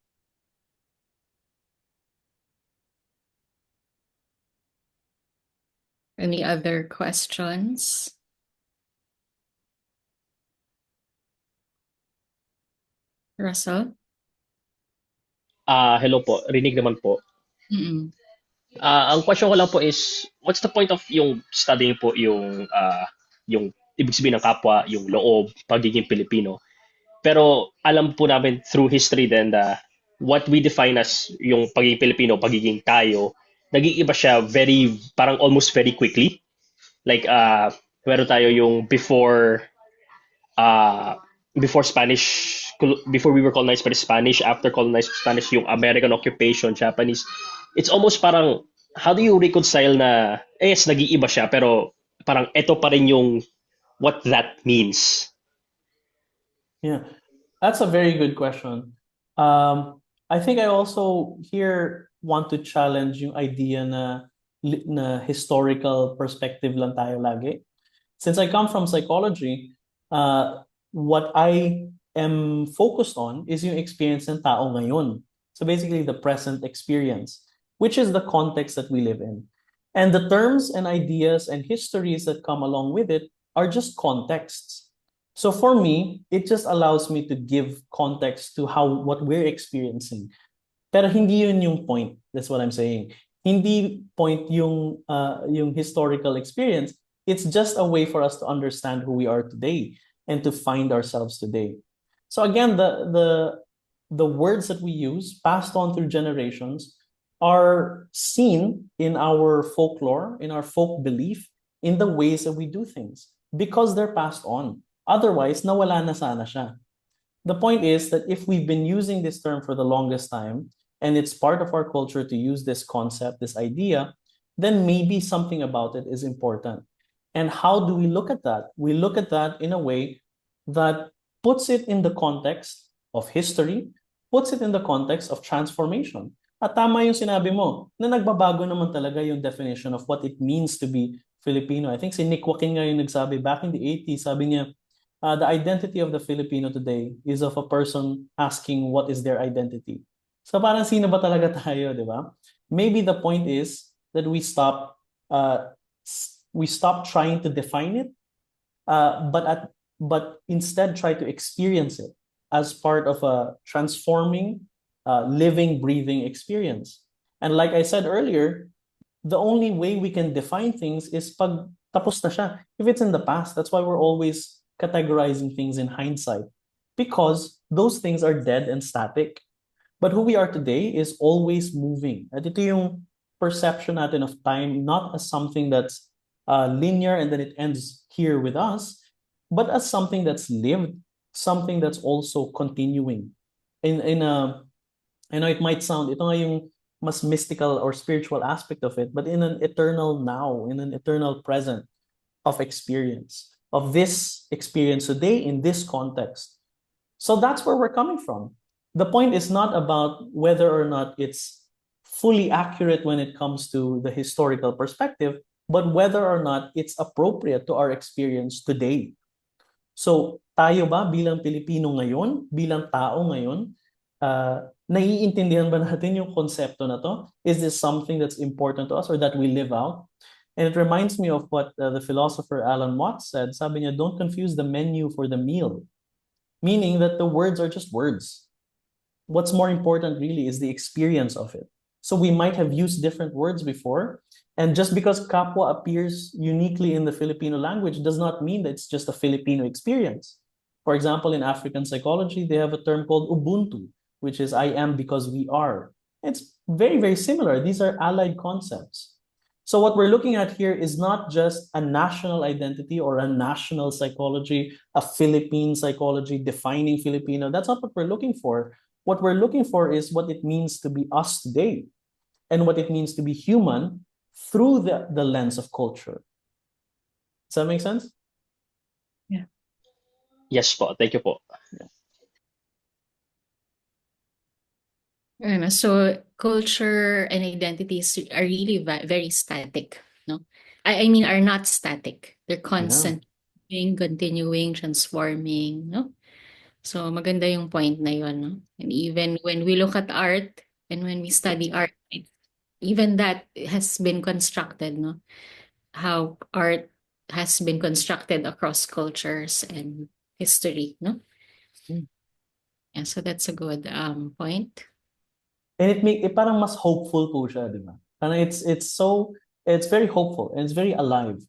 Any other questions? Russell? Hello po, rinig naman po. Mm-mm. Ang question ko lang po is, what's the point of yung studying po yung ibig sabihin ng kapwa, yung loob, pagiging Pilipino? Pero alam po namin through history then what we define as yung pagiging Pilipino, pagiging tayo, nag-iiba siya parang almost very quickly. Like, meron tayo yung uh, before before we were colonized by the Spanish, after colonized by Spanish, yung American occupation, Japanese, it's almost parang, how do you reconcile na, yes, nag-iiba siya, pero parang eto pa rin yung what that means. Yeah, that's a very good question. I think I also here want to challenge yung idea na historical perspective lang tayo lagi. Since I come from psychology, what I am focused on is yung experience ng tao ngayon. So basically the present experience, which is the context that we live in. And the terms and ideas and histories that come along with it are just contexts. So for me, it just allows me to give context to what we're experiencing. Pero hindi yun yung point. That's what I'm saying. Hindi point yung historical experience. It's just a way for us to understand who we are today and to find ourselves today. So again, the words that we use, passed on through generations, are seen in our folklore, in our folk belief, in the ways that we do things because they're passed on. Otherwise, nawala na sana siya. The point is that if we've been using this term for the longest time, and it's part of our culture to use this concept, this idea, then maybe something about it is important. And how do we look at that? We look at that in a way that puts it in the context of history, puts it in the context of transformation. At tama yung sinabi mo, na nagbabago naman talaga yung definition of what it means to be Filipino. I think si Nick Joaquin nga yung nagsabi back in the 80s, sabi niya, the identity of the Filipino today is of a person asking what is their identity. So parang sino ba talaga tayo, di ba? Maybe the point is that we stop trying to define it, but instead try to experience it as part of a transforming, living, breathing experience. And like I said earlier, the only way we can define things is pag tapos na siya. If it's in the past, that's why we're always categorizing things in hindsight, because those things are dead and static. But who we are today is always moving. At ito yung perception natin of time, not as something that's linear and then it ends here with us, but as something that's lived, something that's also continuing. I know it might sound, ito nga yung mas mystical or spiritual aspect of it, but in an eternal now, in an eternal present of experience, of this experience today in this context. So that's where we're coming from. The point is not about whether or not it's fully accurate when it comes to the historical perspective, but whether or not it's appropriate to our experience today. So tayo ba bilang Pilipino ngayon, bilang tao ngayon, naiintindihan ba natin yung konsepto na to? Is this something that's important to us or that we live out? And it reminds me of what the philosopher Alan Watts said. Sabi niya, don't confuse the menu for the meal. Meaning that the words are just words. What's more important really is the experience of it. So we might have used different words before, and just because kapwa appears uniquely in the Filipino language does not mean that it's just a Filipino experience. For example, in African psychology, they have a term called Ubuntu, which is I am because we are. It's very, very similar. These are allied concepts. So what we're looking at here is not just a national identity or a national psychology, a Philippine psychology defining Filipino. That's not what we're looking for. What we're looking for is what it means to be us today and what it means to be human through the lens of culture. Does that make sense? Yes po. Thank you po. So culture and identities are really very static, no? I mean, are not static. They're constant, continuing, transforming, no? So maganda yung point na yun, no? And even when we look at art and when we study art, even that has been constructed, no? How art has been constructed across cultures and history, no? Yeah, so that's a good point. And parang mas hopeful po siya, di ba? Parang it's very hopeful and it's very alive.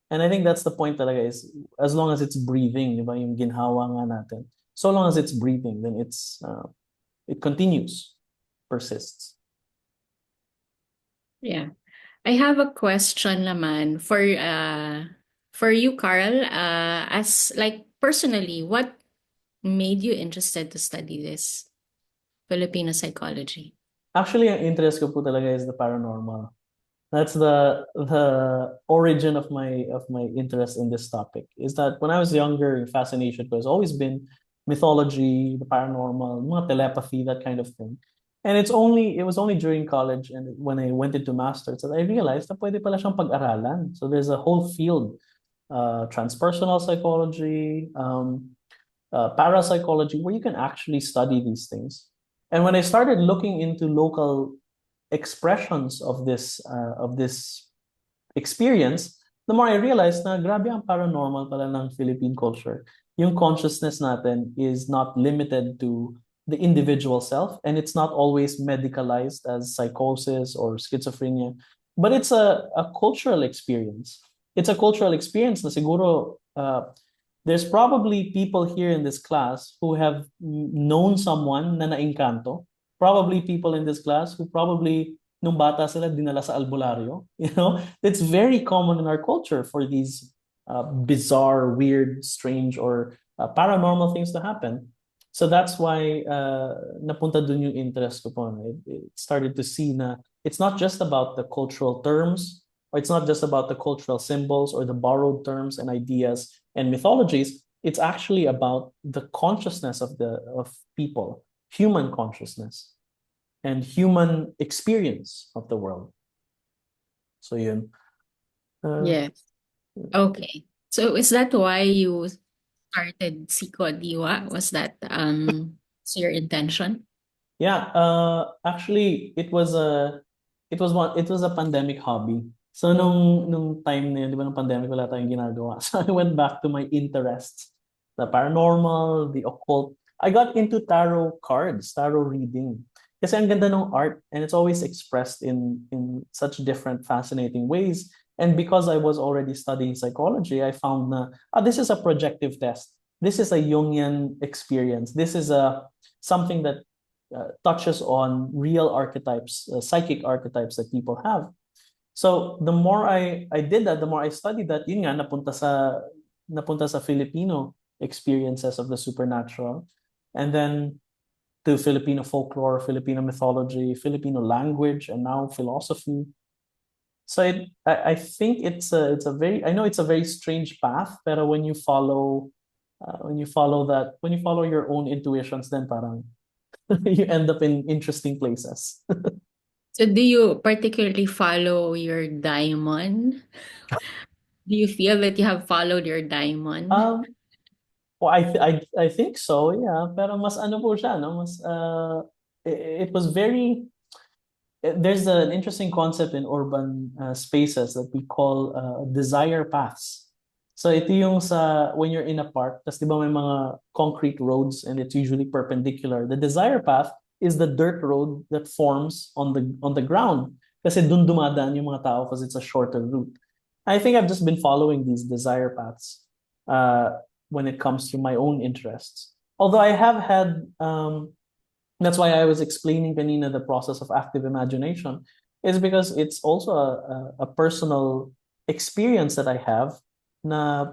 And I think that's the point talaga is as long as it's breathing, di ba, yung ginhawa nga natin. So long as it's breathing, then it continues, persists. Yeah. I have a question naman for you, Carl. As like personally, what made you interested to study this Filipino psychology? Actually, ang interest ko po talaga is the paranormal. That's the origin of my interest in this topic. Is that when I was younger, fascination has always been mythology, the paranormal, mga telepathy, that kind of thing. And it was only during college and when I went into masters that I realized na pwede pala siyang pag-aralan. So there's a whole field, transpersonal psychology, parapsychology, where you can actually study these things. And when I started looking into local expressions of this experience, the more I realized na grabe ang paranormal pala ng Philippine culture. Yung consciousness natin is not limited to the individual self, and it's not always medicalized as psychosis or schizophrenia, but it's a cultural experience. It's a cultural experience na siguro there's probably people here in this class who have known someone na naengkanto. Probably people in this class who probably nung bata sila dinala sa albularyo. You know, it's very common in our culture for these bizarre, weird, strange, or paranormal things to happen. So that's why napunta dun yung interest ko po. It started to see na it's not just about the cultural terms, or it's not just about the cultural symbols or the borrowed terms and ideas and mythologies. It's actually about the consciousness of people, human consciousness and human experience of the world. So yun. Yes. Okay. So is that why you started Siko Diwa? Was that your intention? Yeah, actually it was a pandemic hobby. So nung time na yun, di ba, nung pandemic wala tayong ginagawa. So I went back to my interests, the paranormal, the occult. I got into tarot cards, tarot reading. Kasi ang ganda ng art and it's always expressed in such different fascinating ways. And because I was already studying psychology, I found na this is a projective test. This is a Jungian experience. This is something that touches on real archetypes, psychic archetypes that people have. So the more I did that, the more I studied that, yun nga, napunta sa Filipino experiences of the supernatural. And then to Filipino folklore, Filipino mythology, Filipino language, and now philosophy. So I think it's a very, I know it's a very strange path, pero when you follow that, when you follow your own intuitions, then parang you end up in interesting places. So do you particularly follow your diamond? Do you feel that you have followed your diamond? Um, well, I think so, yeah. Pero mas ano po siya, no? Mas it was very there's an interesting concept in urban spaces that we call desire paths. So ito yung sa when you're in a park, tas di ba may mga concrete roads and it's usually perpendicular. The desire path is the dirt road that forms on the ground. Kasi dun dumadaan yung mga tao because it's a shorter route. I think I've just been following these desire paths when it comes to my own interests. Although I have had that's why I was explaining kanina the process of active imagination is because it's also a personal experience that I have na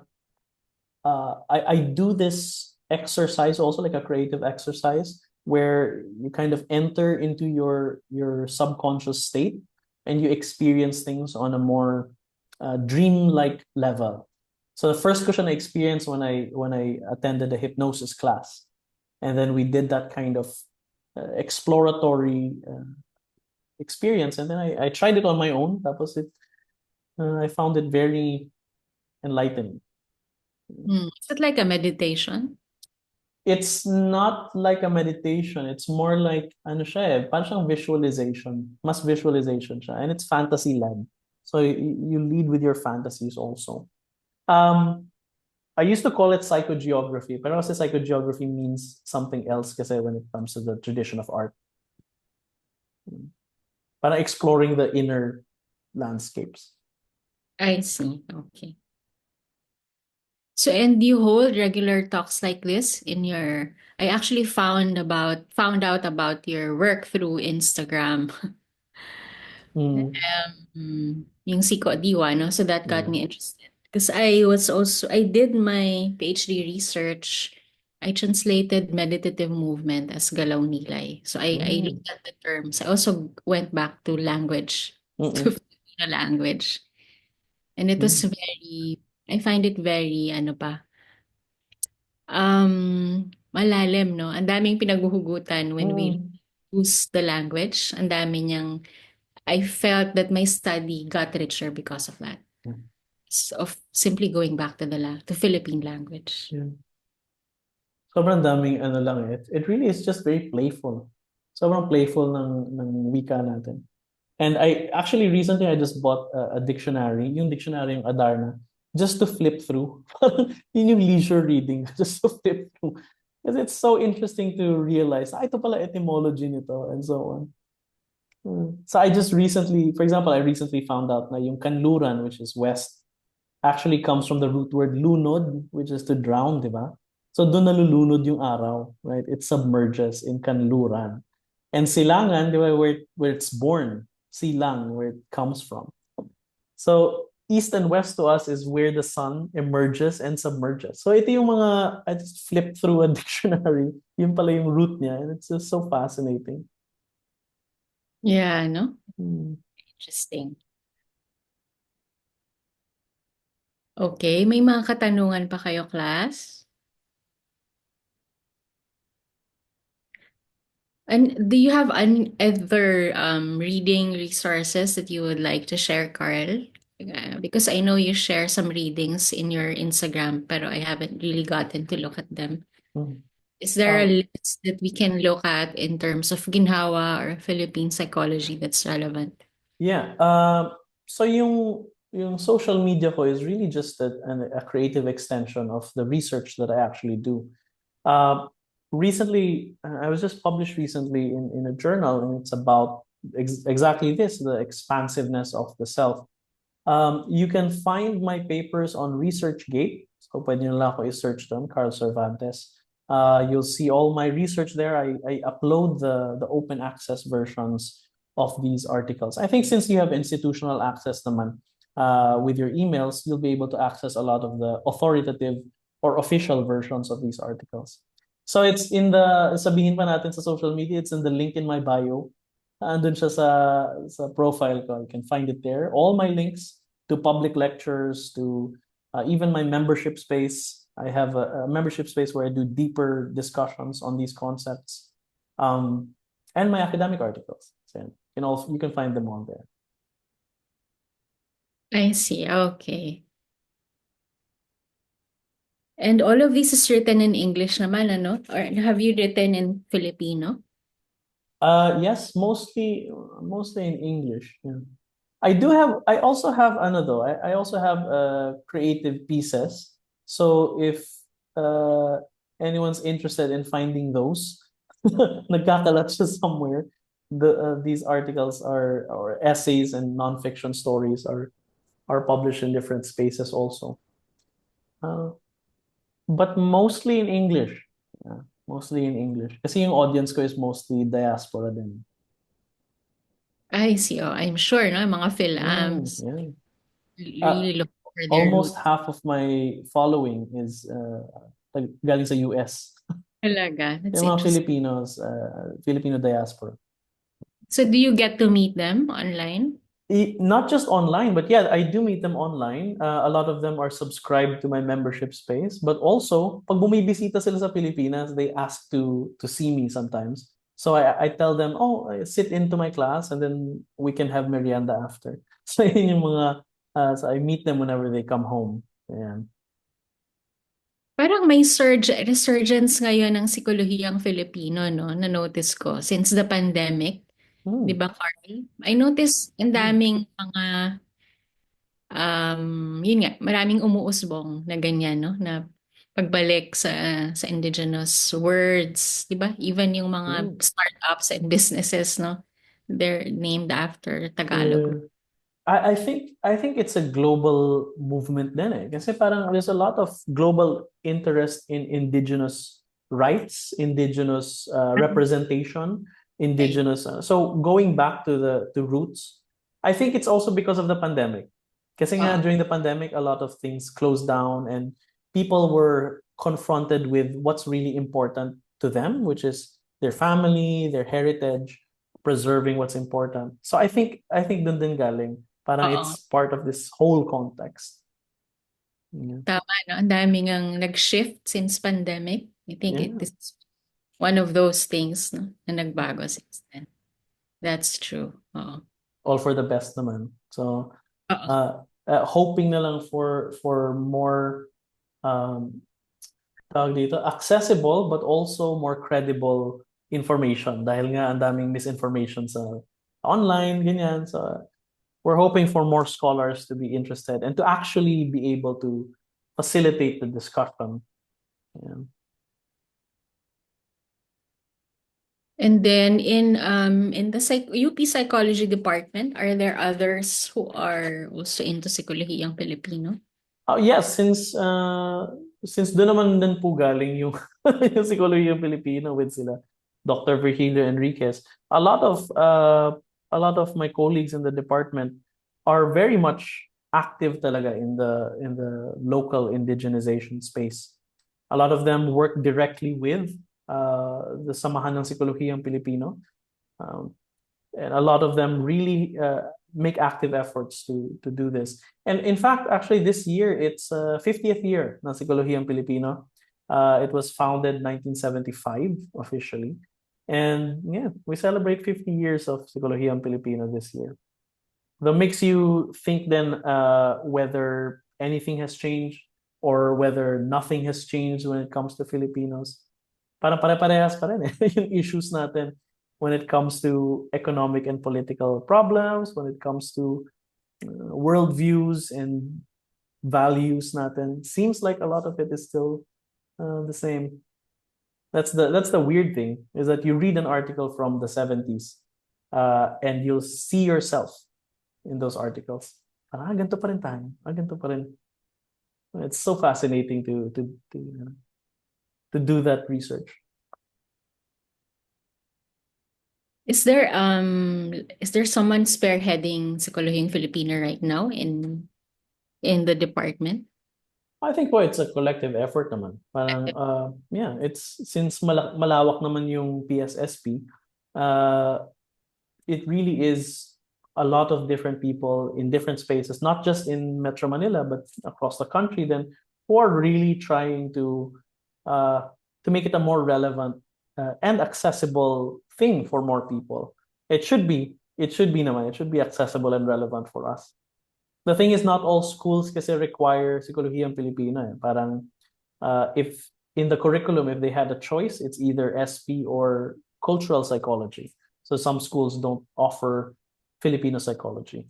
I do this exercise also like a creative exercise where you kind of enter into your subconscious state and you experience things on a more dream-like level. So the first question I experienced when I attended a hypnosis class, and then we did that kind of exploratory experience, and then I tried it on my own. That was it. I found it very enlightening. Is it like a meditation? It's not like a meditation. It's more like ano siya eh, parang siyang visualization. Mas visualization siya, and it's fantasy led. So you lead with your fantasies also. I used to call it psychogeography, pero kasi psychogeography means something else kasi when it comes to the tradition of art. Para exploring the inner landscapes. I see. Okay. So, and you hold regular talks like this in your, I actually found out about your work through Instagram. Mm. Yung Siko Diwa, no? So that got Yeah. me interested. Because I did my PhD research. I translated meditative movement as galaw nilay. So I looked at the terms. I also went back to language, to Mm-mm. Filipino language. And it was very, I find it very, ano pa, malalim, no? Ang daming pinaghuhugutan when we Mm. use the language. Ang dami niyang, I felt that my study got richer because of that. Of simply going back to to Philippine language. Yeah. Sobrang daming ano lang eh. It really is just very playful. Sobrang playful ng wika natin. And I actually recently I just bought a dictionary, yung dictionary yung Adarna, just to flip through. Yun yung leisure reading, just to flip through. Because it's so interesting to realize, ito pala etymology nito, and so on. So I just recently, for example, I recently found out na yung kanluran, which is west, actually comes from the root word lunod, which is to drown, di ba? So doon nalulunod yung araw, right? It submerges in kanluran. And silangan, di ba, where it's born, silang, where it comes from. So east and west to us is where the sun emerges and submerges. So ito yung mga, I just flipped through a dictionary, yun pala yung root niya, and it's just so fascinating. Yeah, no? Interesting. Okay, may mga katanungan pa kayo, class? And do you have other reading resources that you would like to share, Carl? Because I know you share some readings in your Instagram, pero I haven't really gotten to look at them. Is there a list that we can look at in terms of ginhawa or Philippine psychology that's relevant? Yeah. So yung social media ko is really just a creative extension of the research that I actually do. Recently, I was just published recently in a journal, and it's about exactly this, the expansiveness of the self. You can find my papers on ResearchGate. So pwede nyo lang ako i-search doon, Carl Cervantes. You'll see all my research there. I upload the open access versions of these articles. I think since you have institutional access naman, with your emails, you'll be able to access a lot of the authoritative or official versions of these articles. So it's in the, sabihin pa natin sa social media, it's in the link in my bio. Andun siya sa profile ko. You can find it there. All my links to public lectures, to even my membership space. I have a membership space where I do deeper discussions on these concepts. And my academic articles. So you can find them all there. I see. Okay. And all of this is written in English naman, ano? Or have you written in Filipino? Yes, mostly in English. Yeah. I also have though. I also have creative pieces. So if uh anyone's interested in finding those, nagkakalat siya somewhere. These articles are, or essays and nonfiction stories are published in different spaces also. Uh, but mostly in English. Yeah, mostly in English. Kasi yung audience ko is mostly diaspora din. I see. Oh, I'm sure, no? Mga Phil-Ams Yeah. really look for their Almost roots. half of my following is galing sa US. Talaga. That's Yung mga interesting. Filipinos, Filipino diaspora. So do you get to meet them online? Not just online, but yeah, I do meet them online. A lot of them are subscribed to my membership space, but also pag bumibisita sila sa Pilipinas, they ask to see me sometimes. So I tell them, oh, sit into my class and then we can have merienda after. So yun yung mga, so I meet them whenever they come home. Ayan. Parang may resurgence ngayon ng psikolohiyang Filipino, no? Na-notice ko since the pandemic. Di Hmm. ba, Carl? I notice ang daming mga, yun nga, maraming umuusbong na ganyan, no? Na pagbalik sa indigenous words, di ba? Even yung mga startups and businesses, no? They're named after Tagalog. Uh, I think it's a global movement din eh. Kasi parang there's a lot of global interest in indigenous rights, indigenous representation, indigenous. So going back to the roots, I think it's also because of the pandemic. Kasi nga during the pandemic, a lot of things closed down and people were confronted with what's really important to them, which is their family, their heritage, preserving what's important. So I think dun din galing. Parang Oo. it's part of this whole context. Yeah. Tama, no? Ang daming ang nag-shift since pandemic. I think it Yeah. is one of those things, no? Na nagbago since then. That's true. Oo. All for the best naman. So Oo. hoping na lang for more um tawag dito, accessible but also more credible information dahil nga ang daming misinformation sa online ganyan. So we're hoping for more scholars to be interested and to actually be able to facilitate the discussion. Yeah. And then in the UP Psychology Department, are there others who are also into psikolohiyang Filipino? Yes, since doon naman din po galing yung yung Psikolohiya Pilipino with sila Dr. Virgilio Enriquez. A lot of my colleagues in the department are very much active talaga in the local indigenization space. A lot of them work directly with the Samahan ng Psikolohiyang Pilipino. And a lot of them really make active efforts to do this. And in fact, actually, this year it's 50th year ng Psikolohiyang Pilipino. It was founded 1975 officially, and yeah, we celebrate 50 years of Psikolohiyang Pilipino this year. That makes you think then whether anything has changed or whether nothing has changed when it comes to Filipinos. Parang pare-parehas pa rin eh, yung issues natin when it comes to economic and political problems, when it comes to worldviews and values natin. Seems like a lot of it is still the same. That's the weird thing, is that you read an article from the 70s and you'll see yourself in those articles. Parang ganito pa rin tayo. Ganito pa rin. It's so fascinating to do that research. Is there someone spearheading Psikolohiyang Filipino right now in the department? I think po it's a collective effort naman. Parang, yeah, it's since malawak naman yung PSSP, uh, it really is a lot of different people in different spaces, not just in Metro Manila, but across the country, then who are really trying uh, to make it a more relevant and accessible thing for more people. It should be naman, it should be accessible and relevant for us. The thing is, not all schools kasi require Psikologiyang Pilipino. Parang, if in the curriculum, if they had a choice, it's either SP or cultural psychology. So some schools don't offer Filipino psychology.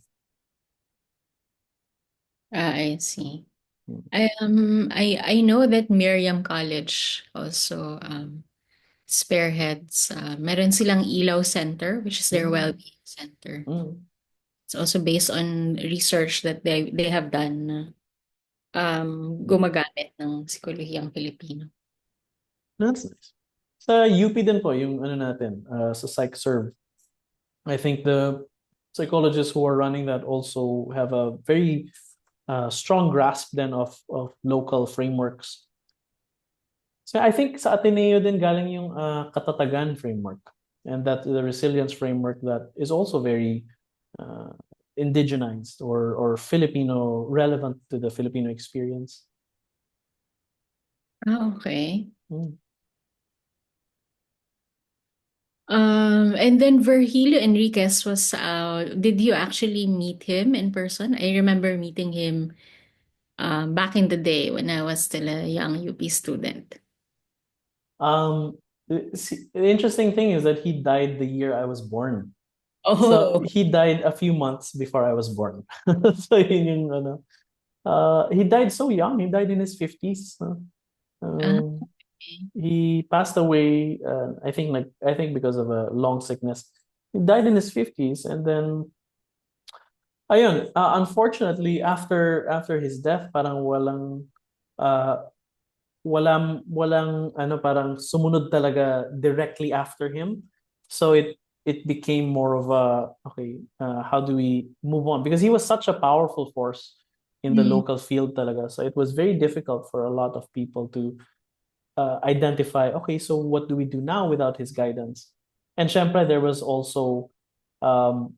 I see. Hmm. I know that Miriam College also spearheads. Meron silang Ilaw Center, which is their well-being center. It's also based on research that they have done. Gumagamit ng Psikolohiyang Pilipino. That's nice. Sa UP din po, yung ano natin, sa PsychServe. I think the psychologists who are running that also have a very strong grasp then of local frameworks. So I think sa Ateneo din galing yung katatagan framework, and that the resilience framework that is also very indigenized or Filipino, relevant to the Filipino experience. Okay. Mm. And then Virgilio Enriquez was, did you actually meet him in person? I remember meeting him back in the day when I was still a young UP student. The interesting thing is that he died the year I was born. Oh, So he died a few months before I was born. So yun yung ano. He died so young. He died in his 50s. okay. He passed away, I think because of a long sickness. He died in his 50s, and then ayun, unfortunately after his death, parang uh, walang ano, parang sumunod talaga directly after him. So it became more of a, okay, how do we move on, because he was such a powerful force in the local field talaga. So it was very difficult for a lot of people to identify, okay, so what do we do now without his guidance? And syempre, there was also um,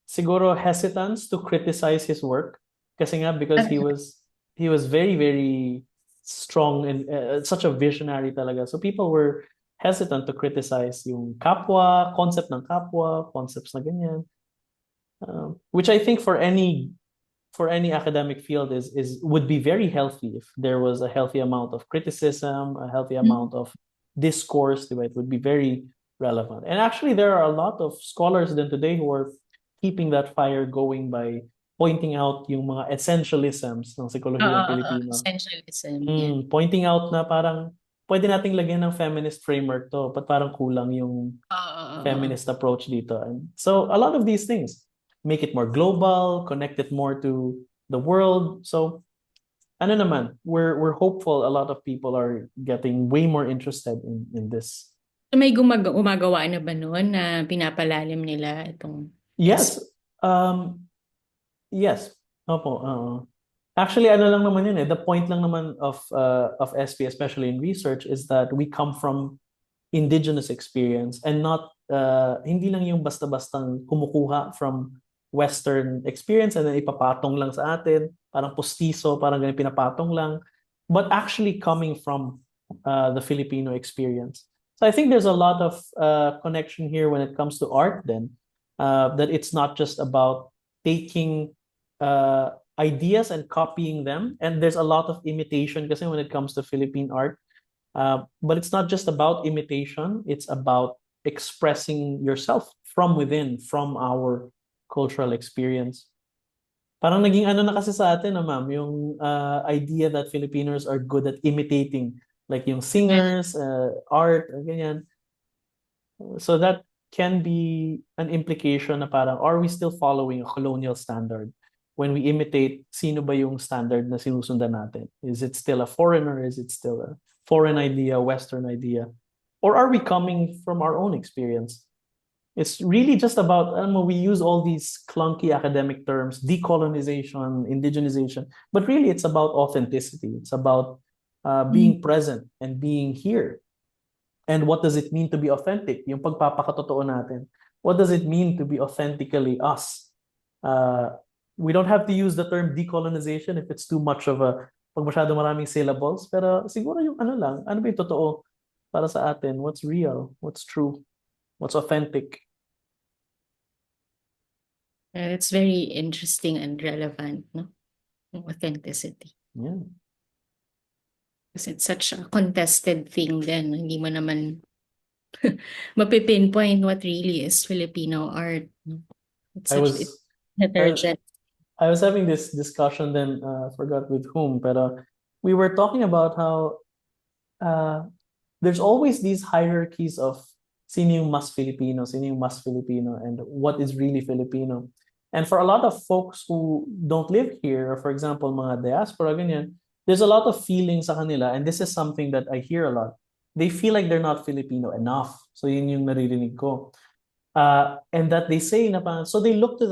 siguro hesitance to criticize his work, kasi nga, because he was very, very strong and such a visionary talaga. So people were hesitant to criticize yung kapwa, concept ng kapwa, concepts na ganyan. Which I think for any academic field is would be very healthy if there was a healthy amount of criticism, a healthy amount of discourse, diba? It would be very relevant. And actually, there are a lot of scholars then today who are keeping that fire going by pointing out yung mga essentialisms ng Psikolohiyang Pilipino. Essentialism. Yeah. Pointing out na parang pwede nating lagyan ng feminist framework to, but parang kulang yung feminist approach dito. And so a lot of these things make it more global, connect it more to the world. So ano naman, we're hopeful a lot of people are getting way more interested in this. So may gumagawa na ba noon na pinapalalim nila itong Yes. Yes. Opo. Actually, ano lang naman yun eh. The point lang naman of SP, especially in research, is that we come from indigenous experience and not hindi lang yung basta-bastang kumukuha from Western experience and then ipapatong lang sa atin, parang postizo, parang ganun pinapatong lang, but actually coming from the Filipino experience. So I think there's a lot of connection here when it comes to art then, that it's not just about taking ideas and copying them, and there's a lot of imitation kasi when it comes to Philippine art. But it's not just about imitation, it's about expressing yourself from within, from our cultural experience. Parang naging ano na kasi sa atin, ma'am, yung idea that Filipinos are good at imitating, like yung singers, art, ganyan. So that can be an implication na parang, are we still following a colonial standard? When we imitate, sino ba yung standard na sinusundan natin? Is it still a foreigner? Is it still a foreign idea, Western idea? Or are we coming from our own experience? It's really just about, we use all these clunky academic terms, decolonization, indigenization, but really it's about authenticity. It's about being present and being here. And what does it mean to be authentic? Yung pagpapakatotoo natin. What does it mean to be authentically us? We don't have to use the term decolonization if it's too much of pag masyado maraming syllables. Pero siguro yung ano lang, ano ba yung totoo para sa atin? What's real? What's true? What's authentic? It's very interesting and relevant, no? Authenticity. Yeah. Because it's such a contested thing then. Hindi mo naman mapipinpoint what really is Filipino art. No? It's I such was heterogeneous. I was having this discussion then, forgot with whom, but we were talking about how there's always these hierarchies of sino yung mas Filipino, sino yung mas Filipino, and what is really Filipino. And for a lot of folks who don't live here, or for example, mga diaspora, ganyan, there's a lot of feelings sa kanila, and this is something that I hear a lot. They feel like they're not Filipino enough. So yun yung naririnig ko. And that they say na parang, so they look to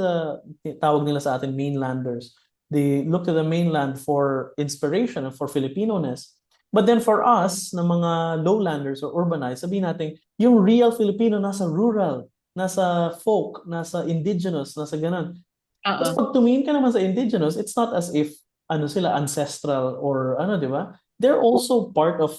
tawag nila sa atin, mainlanders. They look to the mainland for inspiration and for Filipino-ness. But then for us, na mga lowlanders or urbanized, sabihin natin, yung real Filipino nasa rural, nasa folk, nasa indigenous, nasa ganun. Tapos pag tumingin ka naman sa indigenous, it's not as if ano sila ancestral or ano, di ba? They're also part of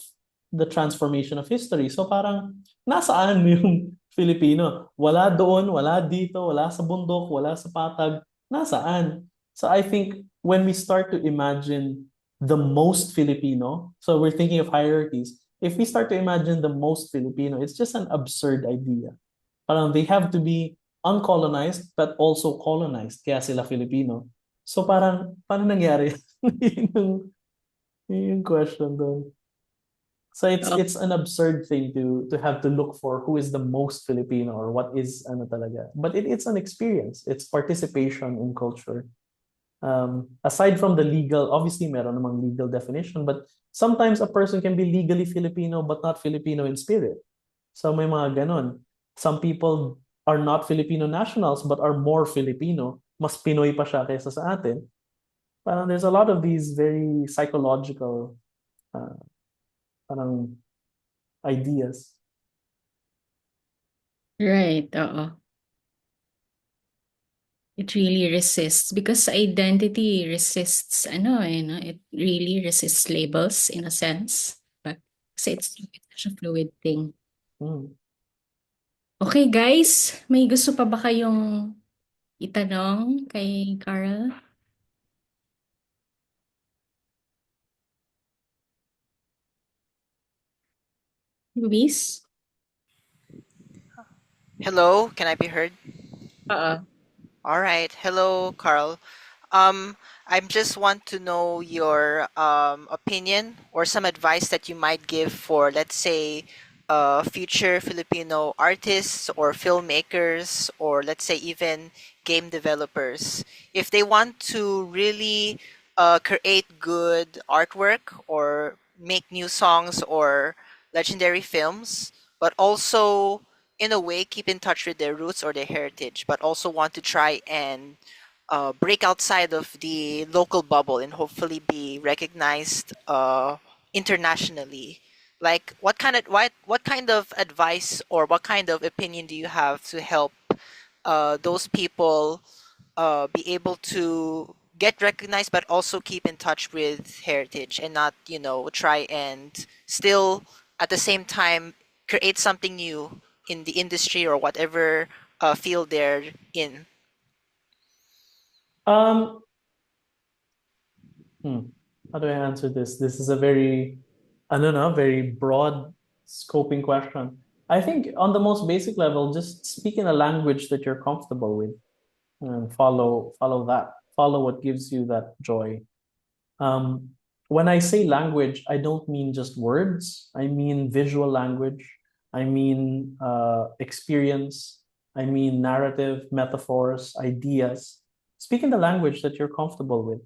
the transformation of history. So parang nasaan yung Filipino? Wala doon, wala dito, wala sa bundok, wala sa patag. Nasaan? So I think when we start to imagine the most Filipino, so we're thinking of hierarchies, if we start to imagine the most Filipino, it's just an absurd idea. Parang they have to be uncolonized but also colonized, kaya sila Filipino. So parang, paano nangyari? yung question doon. So it's an absurd thing to have to look for who is the most Filipino or what is ano talaga. But it's an experience. It's participation in culture. Aside from the legal, obviously meron namang legal definition, but sometimes a person can be legally Filipino but not Filipino in spirit. So may mga ganon. Some people are not Filipino nationals but are more Filipino. Mas Pinoy pa siya kaysa sa atin. Parang there's a lot of these very psychological parang ideas. Right, oo. It really resists because identity resists, no? It really resists labels in a sense. But it's such a fluid thing. Okay, guys, may gusto pa ba kayong itanong kay Carl? Luis? Hello, can I be heard? All right. Hello, Carl. I just want to know your opinion or some advice that you might give for, let's say, future Filipino artists or filmmakers, or let's say even game developers, if they want to really create good artwork or make new songs or legendary films, but also in a way keep in touch with their roots or their heritage, but also want to try and break outside of the local bubble and hopefully be recognized internationally. Like, what kind of advice or what kind of opinion do you have to help those people be able to get recognized, but also keep in touch with heritage and not, try and still at the same time create something new in the industry or whatever field they're in? How do I answer this? This is a very, I don't know, very broad scoping question. I think on the most basic level, just speak in a language that you're comfortable with and follow that. Follow what gives you that joy. When I say language, I don't mean just words. I mean visual language. I mean experience. I mean narrative, metaphors, ideas. Speak in the language that you're comfortable with.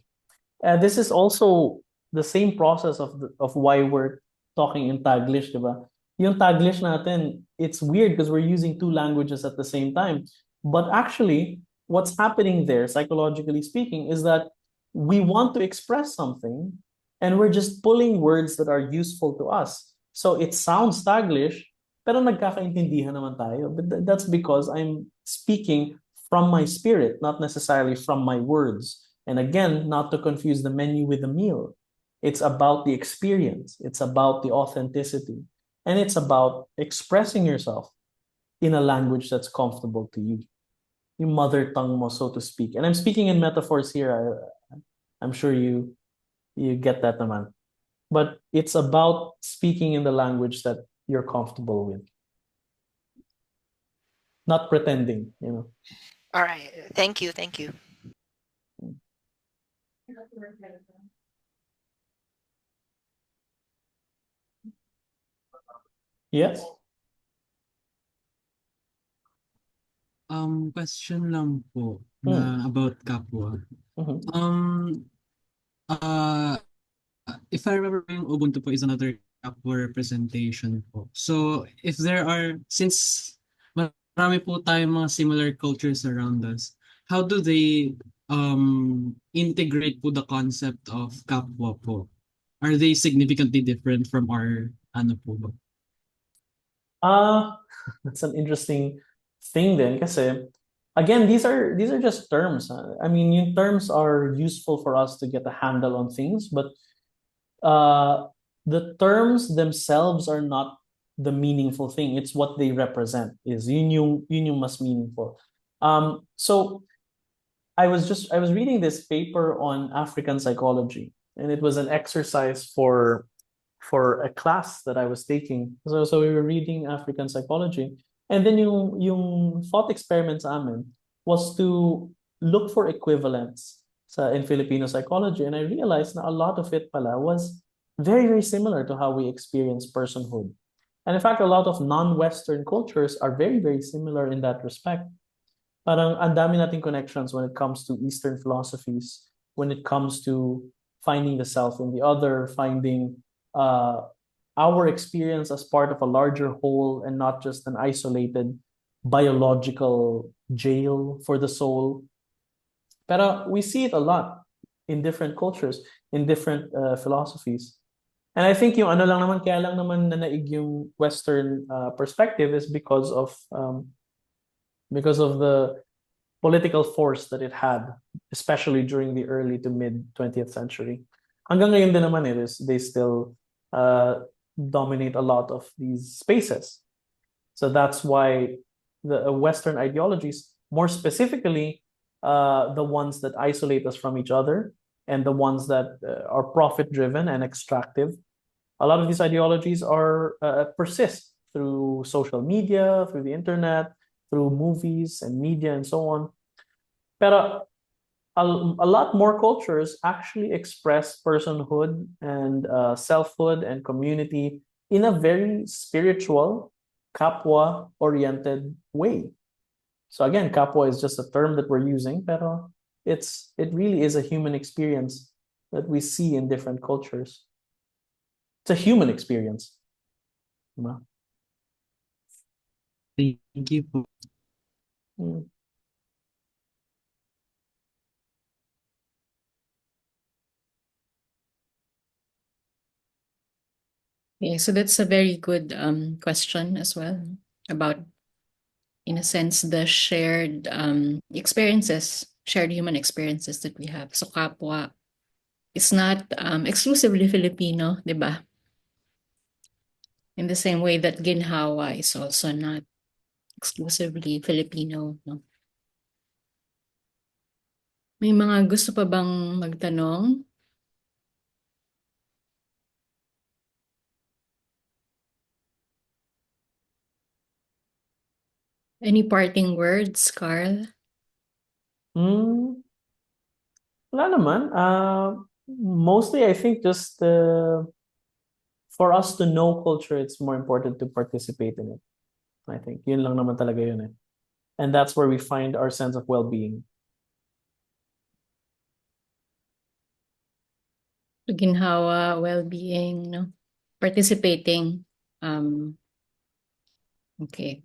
This is also the same process of why we're talking in Taglish, diba? yung Taglish natin, it's weird because we're using two languages at the same time. But actually, what's happening there, psychologically speaking, is that we want to express something and we're just pulling words that are useful to us. So it sounds Taglish, pero nagkakaintindihan naman tayo. But that's because I'm speaking from my spirit, not necessarily from my words. And again, not to confuse the menu with the meal. It's about the experience. It's about the authenticity. And it's about expressing yourself in a language that's comfortable to you. Yung mother tongue mo, so to speak. And I'm speaking in metaphors here. I'm sure you get that naman. But it's about speaking in the language that you're comfortable with. Not pretending, you know. All right. Thank you. Thank you. Yes? Question lang po na about kapwa. Mhm. If I remember, yung Ubuntu po is another kapwa representation po. So, if there are, since marami po tayong mga similar cultures around us, how do they integrate po the concept of kapwa po? Are they significantly different from our ano po ba? That's an interesting thing then kasi again these are just terms. I mean, yung terms are useful for us to get a handle on things, but the terms themselves are not the meaningful thing. It's what they represent. Is yun yung mas meaningful. So I was reading this paper on African psychology, and it was an exercise for a class that I was taking. So we were reading African psychology, and then yung thought experiment sa amin was to look for equivalents in Filipino psychology, and I realized that a lot of it pala was very very similar to how we experience personhood. And in fact, a lot of non-Western cultures are very very similar in that respect. Parang ang dami nating connections when it comes to Eastern philosophies, when it comes to finding the self in the other, finding uh, our experience as part of a larger whole and not just an isolated biological jail for the soul. Pero we see it a lot in different cultures, in different philosophies. And I think yung ano lang naman, kaya lang naman nanaig yung Western perspective is because of the political force that it had, especially during the early to mid 20th century. Hanggang ngayon din naman they still dominate a lot of these spaces. So that's why the Western ideologies, more specifically, the ones that isolate us from each other and the ones that are profit driven and extractive, a lot of these ideologies are persist through social media, through the internet, through movies and media and so on. Pero a lot more cultures actually express personhood and selfhood and community in a very spiritual, kapwa-oriented way. So again, kapwa is just a term that we're using, pero it really is a human experience that we see in different cultures. It's a human experience. Diba? Thank you po. Okay, so that's a very good question as well about, in a sense, the shared experiences, shared human experiences that we have. So kapwa, it's not exclusively Filipino, di ba? In the same way that ginhawa is also not exclusively Filipino. No? May mga gusto pa bang magtanong? Any parting words, Carl? Wala naman. Mostly, I think just for us to know culture, it's more important to participate in it. I think yun lang naman talaga yun eh. And that's where we find our sense of well-being. Ginhawa, well-being, no? Participating Okay.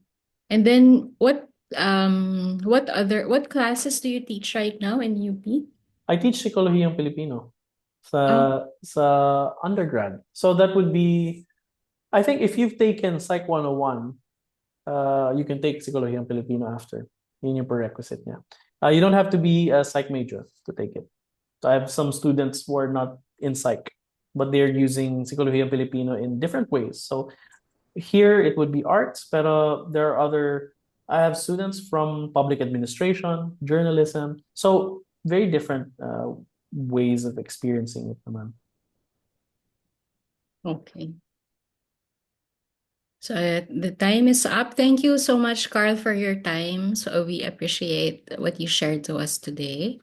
And then what classes do you teach right now in UP? I teach Psikologiyang Pilipino Oh, sa undergrad. So that would be, I think if you've taken Psych 101, you can take Psikologiyang Pilipino after. Yun yung prerequisite niya. You don't have to be a psych major to take it. So I have some students who are not in psych, but they're using Psikologiyang Pilipino in different ways. So here it would be arts, pero there are I have students from public administration, journalism, so very different ways of experiencing it naman. okay. So the time is up. Thank you so much, Carl, for your time. So we appreciate what you shared to us today.